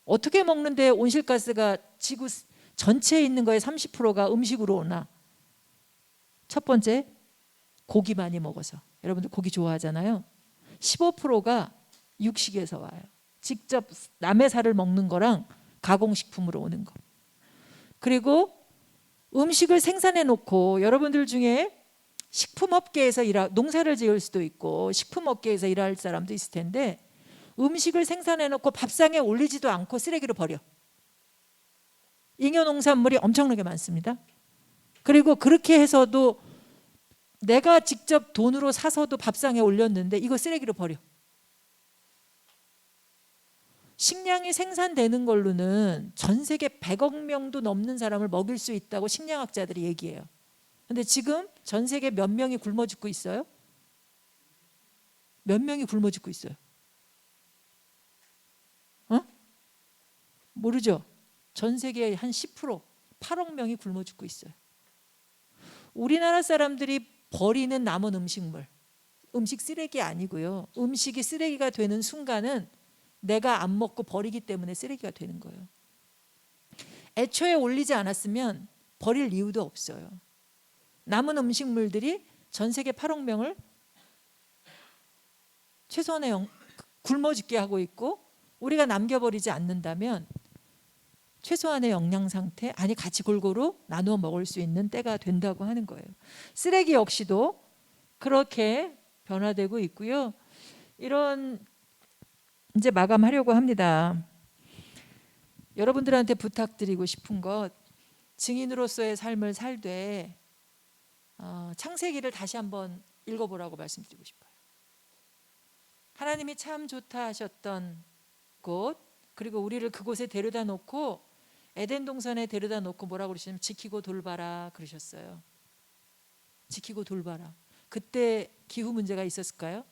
Speaker 2: 어떻게 먹는데 온실가스가 지구 전체에 있는 거의 30%가 음식으로 오나? 첫 번째, 고기 많이 먹어서. 여러분들 고기 좋아하잖아요. 15%가 육식에서 와요. 직접 남의 살을 먹는 거랑 가공식품으로 오는 거. 그리고 음식을 생산해 놓고 여러분들 중에 식품업계에서 농사를 지을 수도 있고 식품업계에서 일할 사람도 있을 텐데 음식을 생산해 놓고 밥상에 올리지도 않고 쓰레기로 버려. 잉여 농산물이 엄청나게 많습니다. 그리고 그렇게 해서도 내가 직접 돈으로 사서도 밥상에 올렸는데 이거 쓰레기로 버려. 식량이 생산되는 걸로는 전 세계 100억 명도 넘는 사람을 먹일 수 있다고 식량학자들이 얘기해요. 근데 지금 전 세계 몇 명이 굶어 죽고 있어요? 몇 명이 굶어 죽고 있어요? 모르죠? 전 세계의 한 10%, 8억 명이 굶어 죽고 있어요. 우리나라 사람들이 버리는 남은 음식물, 음식 쓰레기 아니고요. 음식이 쓰레기가 되는 순간은 내가 안 먹고 버리기 때문에 쓰레기가 되는 거예요. 애초에 올리지 않았으면 버릴 이유도 없어요. 남은 음식물들이 전 세계 8억 명을 최소한의 굶어 죽게 하고 있고, 우리가 남겨버리지 않는다면 최소한의 영양 상태, 아니 같이 골고루 나누어 먹을 수 있는 때가 된다고 하는 거예요. 쓰레기 역시도 그렇게 변화되고 있고요. 이런 이제 마감하려고 합니다. 여러분들한테 부탁드리고 싶은 것, 증인으로서의 삶을 살되 창세기를 다시 한번 읽어보라고 말씀드리고 싶어요. 하나님이 참 좋다 하셨던 곳, 그리고 우리를 그곳에 데려다 놓고 에덴 동산에 데려다 놓고 뭐라고 그러시냐면 지키고 돌봐라 그러셨어요. 지키고 돌봐라. 그때 기후 문제가 있었을까요?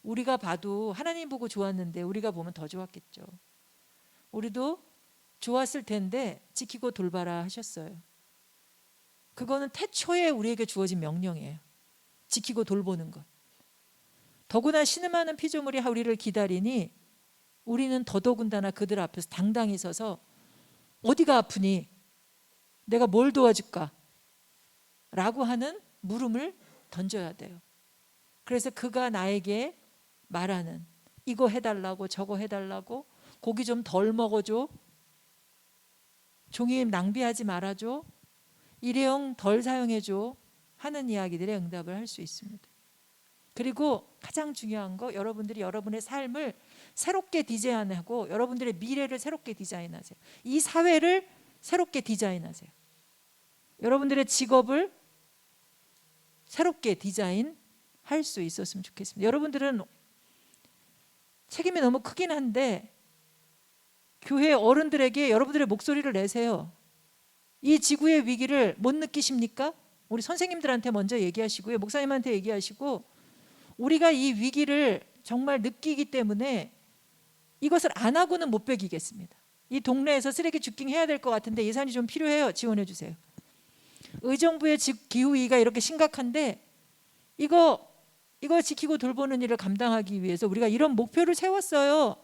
Speaker 2: 우리가 봐도 하나님 보고 좋았는데 우리가 보면 더 좋았겠죠. 우리도 좋았을 텐데 지키고 돌봐라 하셨어요. 그거는 태초에 우리에게 주어진 명령이에요. 지키고 돌보는 것. 더구나 신음하는 피조물이 우리를 기다리니 우리는 더더군다나 그들 앞에서 당당히 서서 어디가 아프니? 내가 뭘 도와줄까? 라고 하는 물음을 던져야 돼요. 그래서 그가 나에게 말하는, 이거 해달라고 저거 해달라고, 고기 좀 덜 먹어줘, 종이 낭비하지 말아줘, 일회용 덜 사용해줘 하는 이야기들의 응답을 할 수 있습니다. 그리고 가장 중요한 거, 여러분들이 여러분의 삶을 새롭게 디자인하고 여러분들의 미래를 새롭게 디자인하세요. 이 사회를 새롭게 디자인하세요. 여러분들의 직업을 새롭게 디자인할 수 있었으면 좋겠습니다. 여러분들은 책임이 너무 크긴 한데 교회 어른들에게 여러분들의 목소리를 내세요. 이 지구의 위기를 못 느끼십니까? 우리 선생님들한테 먼저 얘기하시고요. 목사님한테 얘기하시고, 우리가 이 위기를 정말 느끼기 때문에 이것을 안 하고는 못 베기겠습니다. 이 동네에서 쓰레기 줍깅 해야 될 것 같은데 예산이 좀 필요해요. 지원해 주세요. 의정부의 기후위기가 이렇게 심각한데 이거 지키고 돌보는 일을 감당하기 위해서 우리가 이런 목표를 세웠어요.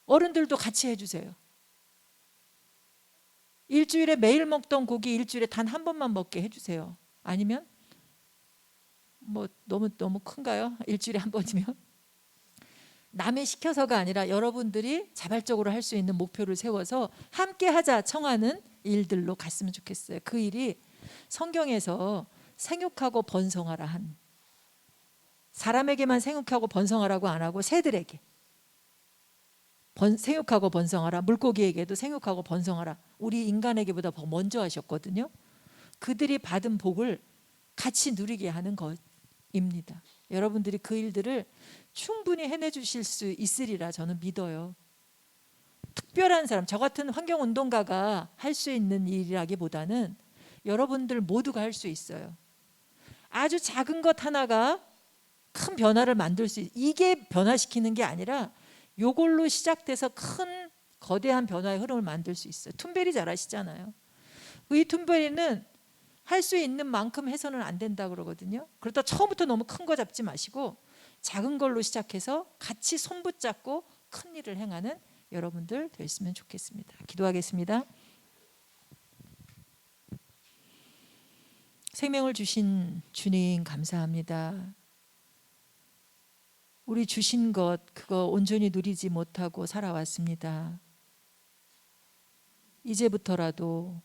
Speaker 2: 어른들도 같이 해주세요. 일주일에 매일 먹던 고기 일주일에 단 한 번만 먹게 해주세요. 아니면 뭐 너무 큰가요? 일주일에 한 번이면? 남의 시켜서가 아니라 여러분들이 자발적으로 할 수 있는 목표를 세워서 함께 하자 청하는 일들로 갔으면 좋겠어요. 그 일이 성경에서 생육하고 번성하라 한, 사람에게만 생육하고 번성하라고 안 하고 새들에게 생육하고 번성하라, 물고기에게도 생육하고 번성하라, 우리 인간에게보다 더 먼저 하셨거든요. 그들이 받은 복을 같이 누리게 하는 것입니다. 여러분들이 그 일들을 충분히 해내주실 수 있으리라 저는 믿어요. 특별한 사람, 저 같은 환경운동가가 할 수 있는 일이라기보다는 여러분들 모두가 할 수 있어요. 아주 작은 것 하나가 큰 변화를 만들 수 있어요. 이게 변화시키는 게 아니라 요걸로 시작돼서 큰 거대한 변화의 흐름을 만들 수 있어요. 툰베리 잘 아시잖아요. 이 툰베리는 할 수 있는 만큼 해서는 안 된다 그러거든요. 그러다 처음부터 너무 큰 거 잡지 마시고 작은 걸로 시작해서 같이 손 붙잡고 큰 일을 행하는 여러분들 됐으면 좋겠습니다. 기도하겠습니다. 생명을 주신 주님 감사합니다. 우리 주신 것 그거 온전히 누리지 못하고 살아왔습니다. 이제부터라도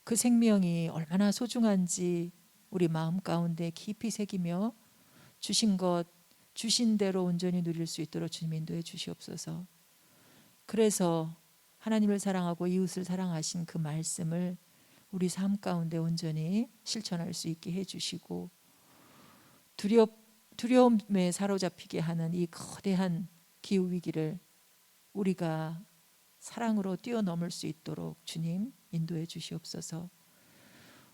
Speaker 2: 그 생명이 얼마나 소중한지 우리 마음 가운데 깊이 새기며 주신 것 주신 대로 온전히 누릴 수 있도록 주님 인도해 주시옵소서. 그래서 하나님을 사랑하고 이웃을 사랑하신 그 말씀을 우리 삶 가운데 온전히 실천할 수 있게 해주시고, 두려움에 사로잡히게 하는 이 거대한 기후위기를 우리가 사랑으로 뛰어넘을 수 있도록 주님 인도해 주시옵소서.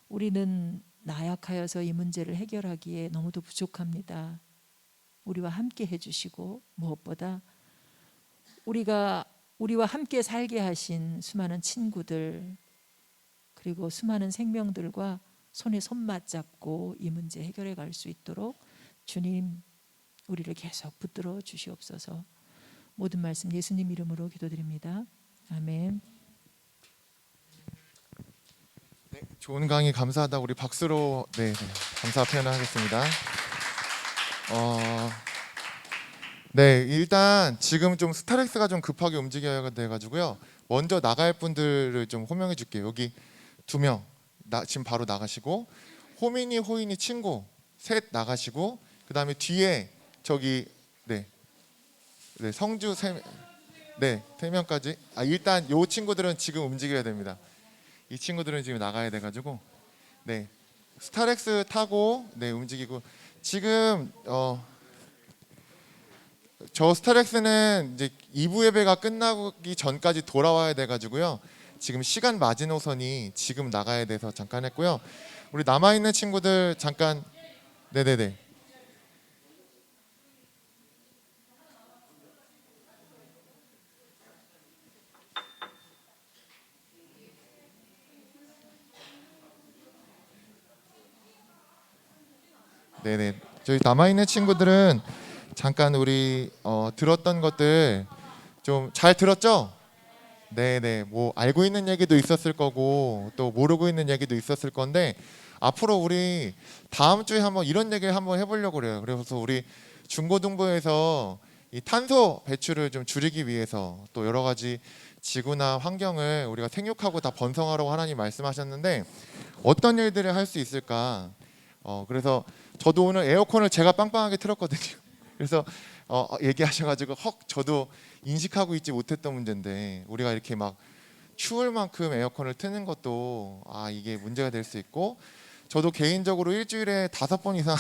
Speaker 2: 우리는 나약하여서 이 문제를 해결하기에 너무도 부족합니다. 우리와 함께 해주시고, 무엇보다 우리와 함께 살게 하신 수많은 친구들, 그리고 수많은 생명들과 손에 손 맞잡고 이 문제 해결해 갈 수 있도록 주님 우리를 계속 붙들어 주시옵소서. 모든 말씀 예수님 이름으로 기도드립니다. 아멘.
Speaker 3: 네, 좋은 강의 감사하다. 우리 박수로 감사 표현을 하겠습니다. 네, 일단 지금 좀 스타렉스가 좀 급하게 움직여야 돼가지고요. 먼저 나갈 분들을 좀 호명해 줄게요. 여기 2명 지금 바로 나가시고, 호인이 친구 셋 나가시고, 그 다음에 뒤에 저기 성주 세 명까지. 일단 요 친구들은 지금 움직여야 됩니다. 이 친구들은 지금 나가야 돼가지고 스타렉스 타고 움직이고, 지금 저 스타렉스는 이제 2부 예배가 끝나기 전까지 돌아와야 돼가지고요. 지금 시간 마지노선이 지금 나가야 돼서 잠깐 했고요. 우리 남아 있는 친구들 잠깐 네네네. 네네. 저희 남아 있는 친구들은 잠깐 우리 들었던 것들 좀 잘 들었죠? 네네. 뭐 알고 있는 얘기도 있었을 거고 또 모르고 있는 얘기도 있었을 건데, 앞으로 우리 다음 주에 한번 이런 얘기를 한번 해보려고 그래요. 그래서 우리 중고등부에서 이 탄소 배출을 좀 줄이기 위해서 또 여러 가지 지구나 환경을 우리가 생육하고 다 번성하라고 하나님 말씀하셨는데, 어떤 일들을 할 수 있을까? 그래서 저도 오늘 에어컨을 제가 빵빵하게 틀었거든요. 그래서 얘기하셔가지고 저도 인식하고 있지 못했던 문제인데, 우리가 이렇게 막 추울 만큼 에어컨을 트는 것도 이게 문제가 될 수 있고, 저도 개인적으로 일주일에 5번 이상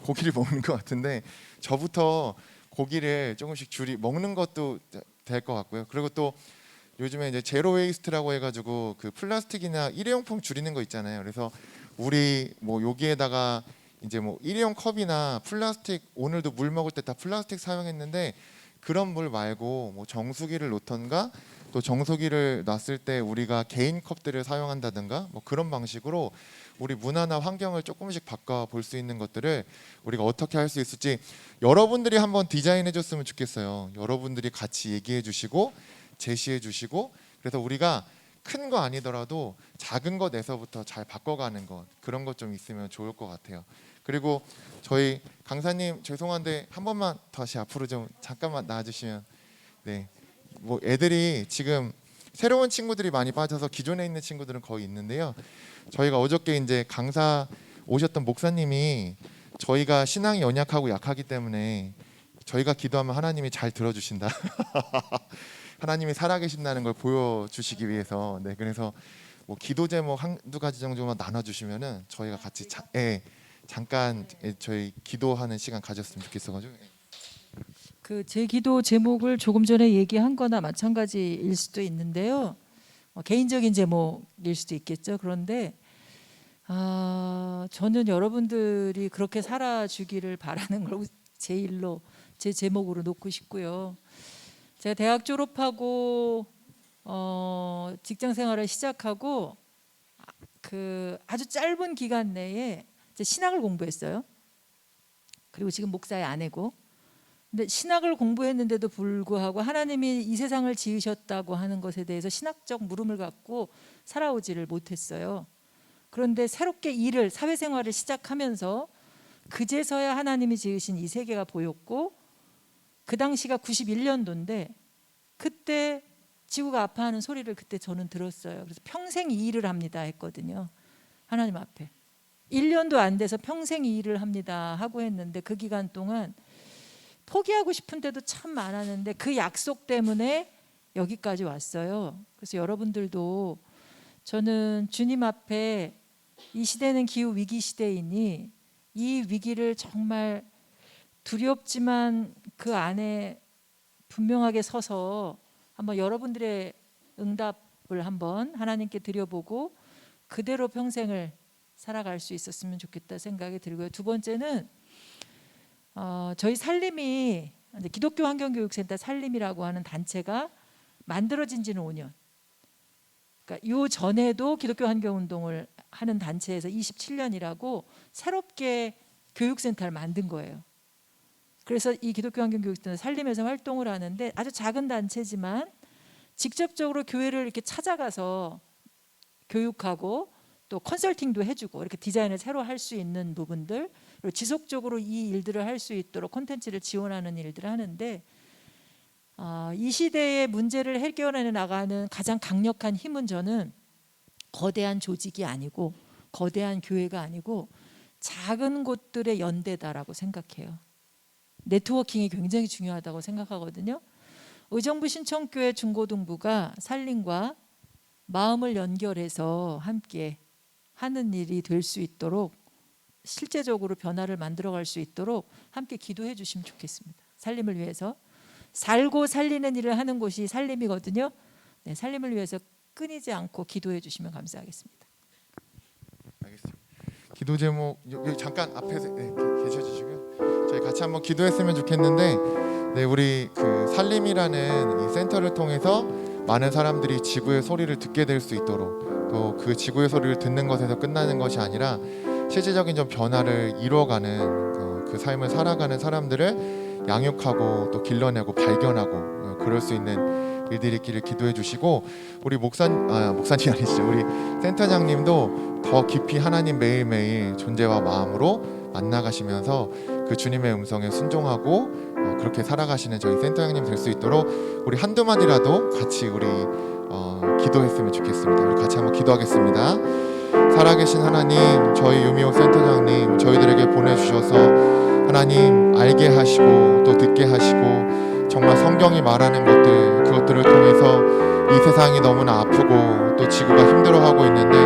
Speaker 3: 고기를 먹는 것 같은데, 저부터 고기를 조금씩 먹는 것도 될 것 같고요. 그리고 또 요즘에 이제 제로 웨이스트라고 해가지고 그 플라스틱이나 일회용품 줄이는 거 있잖아요. 그래서 우리 뭐 여기에다가 이제 뭐 일회용 컵이나 플라스틱, 오늘도 물 먹을 때 다 플라스틱 사용했는데, 그런 물 말고 뭐 정수기를 놓던가, 또 정수기를 놨을 때 우리가 개인 컵들을 사용한다든가, 뭐 그런 방식으로 우리 문화나 환경을 조금씩 바꿔 볼 수 있는 것들을 우리가 어떻게 할 수 있을지 여러분들이 한번 디자인해 줬으면 좋겠어요. 여러분들이 같이 얘기해 주시고 제시해 주시고, 그래서 우리가 큰 거 아니더라도 작은 것에서부터 잘 바꿔가는 것, 그런 것 좀 있으면 좋을 것 같아요. 그리고 저희 강사님 죄송한데 한 번만 다시 앞으로 좀 잠깐만 나와주시면. 뭐 애들이 지금 새로운 친구들이 많이 빠져서 기존에 있는 친구들은 거의 있는데요. 저희가 어저께 이제 강사 오셨던 목사님이 저희가 신앙이 연약하고 약하기 때문에 저희가 기도하면 하나님이 잘 들어주신다. 하나님이 살아계신다는 걸 보여주시기 위해서 그래서 뭐 기도 제목 한두 가지 정도만 나눠주시면은 저희가 같이 잠깐 저희 기도하는 시간 가졌으면 좋겠어가지고.
Speaker 2: 그 제 기도 제목을 조금 전에 얘기한 거나 마찬가지일 수도 있는데요. 개인적인 제목일 수도 있겠죠. 그런데 저는 여러분들이 그렇게 살아주기를 바라는 걸 제일로 제 제목으로 놓고 싶고요. 제가 대학 졸업하고 직장 생활을 시작하고 그 아주 짧은 기간 내에 이제 신학을 공부했어요. 그리고 지금 목사의 아내고. 근데 신학을 공부했는데도 불구하고 하나님이 이 세상을 지으셨다고 하는 것에 대해서 신학적 물음을 갖고 살아오지를 못했어요. 그런데 새롭게 사회생활을 시작하면서 그제서야 하나님이 지으신 이 세계가 보였고, 그 당시가 91년도인데 그때 지구가 아파하는 소리를 그때 저는 들었어요. 그래서 평생 이 일을 합니다 했거든요. 하나님 앞에 1년도 안 돼서 평생 이 일을 합니다 하고 했는데, 그 기간 동안 포기하고 싶은데도 참 많았는데 그 약속 때문에 여기까지 왔어요. 그래서 여러분들도 저는 주님 앞에 이 시대는 기후 위기 시대이니 이 위기를 정말 두렵지만 그 안에 분명하게 서서 한번 여러분들의 응답을 한번 하나님께 드려보고 그대로 평생을 살아갈 수 있었으면 좋겠다 생각이 들고요. 두 번째는 저희 살림이 기독교 환경교육센터 살림이라고 하는 단체가 만들어진 지는 5년. 그러니까 요 전에도 기독교 환경운동을 하는 단체에서 27년이라고 새롭게 교육센터를 만든 거예요. 그래서 이 기독교 환경교육센터 살림에서 활동을 하는데 아주 작은 단체지만 직접적으로 교회를 이렇게 찾아가서 교육하고 또 컨설팅도 해주고 이렇게 디자인을 새로 할 수 있는 부분들 그리고 지속적으로 이 일들을 할 수 있도록 콘텐츠를 지원하는 일들을 하는데 이 시대의 문제를 해결해 나가는 가장 강력한 힘은 저는 거대한 조직이 아니고 거대한 교회가 아니고 작은 곳들의 연대다라고 생각해요. 네트워킹이 굉장히 중요하다고 생각하거든요. 의정부 신청교회 중고등부가 살림과 마음을 연결해서 함께 하는 일이 될 수 있도록 실제적으로 변화를 만들어갈 수 있도록 함께 기도해 주시면 좋겠습니다. 살림을 위해서 살고 살리는 일을 하는 곳이 살림이거든요. 네, 살림을 위해서 끊이지 않고 기도해 주시면 감사하겠습니다.
Speaker 3: 알겠습니다. 기도 제목 여기 잠깐 앞에 계셔 주시고요. 저희 같이 한번 기도했으면 좋겠는데 네, 우리 그 살림이라는 이 센터를 통해서 많은 사람들이 지구의 소리를 듣게 될 수 있도록 또 그 지구의 소리를 듣는 것에서 끝나는 것이 아니라 실질적인 좀 변화를 이루어가는 그 삶을 살아가는 사람들을 양육하고 또 길러내고 발견하고 그럴 수 있는 일들이 있기를 기도해 주시고 우리 목사님 아니시죠? 우리 센터장님도 더 깊이 하나님 매일매일 존재와 마음으로 만나가시면서 그 주님의 음성에 순종하고 그렇게 살아가시는 저희 센터장님 될 수 있도록 우리 한두 마디라도 같이 우리 기도했으면 좋겠습니다. 우리 같이 한번 기도하겠습니다. 살아계신 하나님, 저희 유미호 센터장님 저희들에게 보내주셔서 하나님 알게 하시고 또 듣게 하시고 정말 성경이 말하는 것들 그것들을 통해서 이 세상이 너무나 아프고 또 지구가 힘들어하고 있는데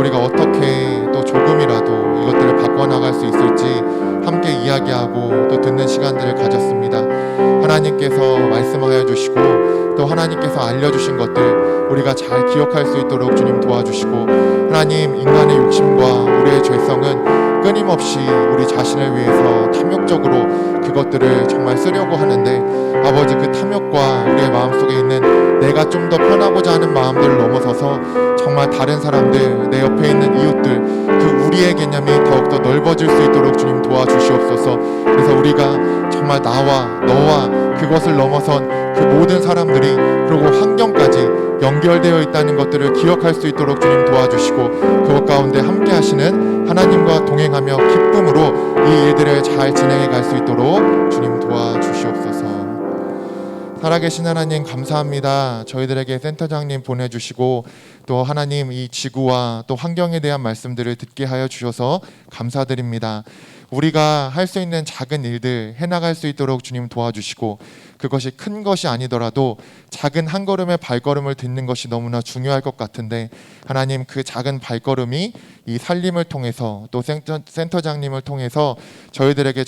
Speaker 3: 우리가 어떻게 또 조금이라도 이것들을 바꿔나갈 수 있을지 함께 이야기하고 또 듣는 시간들을 가졌습니다. 하나님께서 말씀하여 주시고 또 하나님께서 알려주신 것들 우리가 잘 기억할 수 있도록 주님 도와주시고 하나님 인간의 욕심과 우리의 죄성은 끊임없이 우리 자신을 위해서 탐욕적으로 그것들을 정말 쓰려고 하는데 아버지 그 탐욕과 우리의 마음속에 있는 내가 좀 더 편하고자 하는 마음들을 넘어서서 정말 다른 사람들 내 옆에 있는 이웃들 그 우리의 개념이 더욱더 넓어질 수 있도록 주님 도와주시옵소서. 그래서 우리가 정말 나와 너와 그것을 넘어선 그 모든 사람들이 그리고 환경까지 연결되어 있다는 것들을 기억할 수 있도록 주님 도와주시고 그것 가운데 함께 하시는 하나님과 동행하며 기쁨으로 이 일들을 잘 진행해 갈 수 있도록 주님 도와주시옵소서. 살아계신 하나님 감사합니다. 저희들에게 센터장님 보내주시고 또 하나님 이 지구와 또 환경에 대한 말씀들을 듣게 하여 주셔서 감사드립니다. 우리가 할 수 있는 작은 일들 해나갈 수 있도록 주님 도와주시고 그것이 큰 것이 아니더라도 작은 한 걸음의 발걸음을 딛는 것이 너무나 중요할 것 같은데 하나님 그 작은 발걸음이 이 살림을 통해서 또 센터장님을 통해서 저희들에게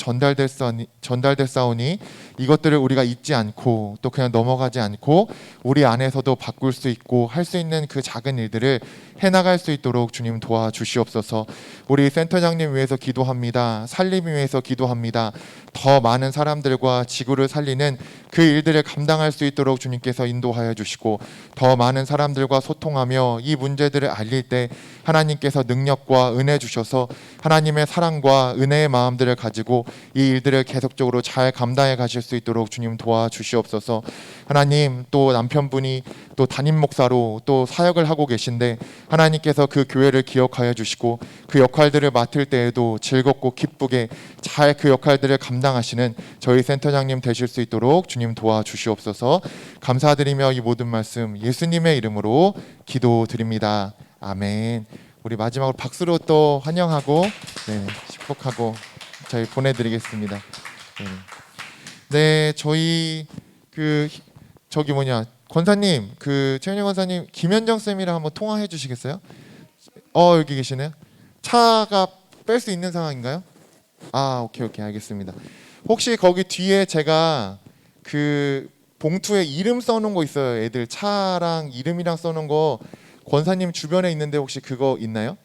Speaker 3: 전달됐사오니 이것들을 우리가 잊지 않고 또 그냥 넘어가지 않고 우리 안에서도 바꿀 수 있고 할 수 있는 그 작은 일들을 해나갈 수 있도록 주님 도와주시옵소서. 우리 센터장님 위해서 기도합니다. 살림 위해서 기도합니다. 더 많은 사람들과 지구를 살리는 그 일들을 감당할 수 있도록 주님께서 인도하여 주시고 더 많은 사람들과 소통하며 이 문제들을 알릴 때 하나님께서 능력과 은혜 주셔서 하나님의 사랑과 은혜의 마음들을 가지고 이 일들을 계속적으로 잘 감당해 가실 수 있도록 주님 도와주시옵소서. 하나님 또 남편분이 또 담임 목사로 또 사역을 하고 계신데 하나님께서 그 교회를 기억하여 주시고 그 역할들을 맡을 때에도 즐겁고 기쁘게 잘 그 역할들을 감당하시는 저희 센터장님 되실 수 있도록 주님 도와주시옵소서. 감사드리며 이 모든 말씀 예수님의 이름으로 기도드립니다. 아멘. 우리 마지막으로 박수로 또 환영하고 축복하고 저희 보내드리겠습니다. 네, 저희 저기 뭐냐 권사님, 최은영 권사님, 김현정 쌤이랑 한번 통화해 주시겠어요? 여기 계시네요. 차가 뺄 수 있는 상황인가요? 오케이 알겠습니다. 혹시 거기 뒤에 제가 봉투에 이름 써놓은 거 있어요. 애들 차랑 이름이랑 써놓은 거 권사님 주변에 있는데 혹시 그거 있나요?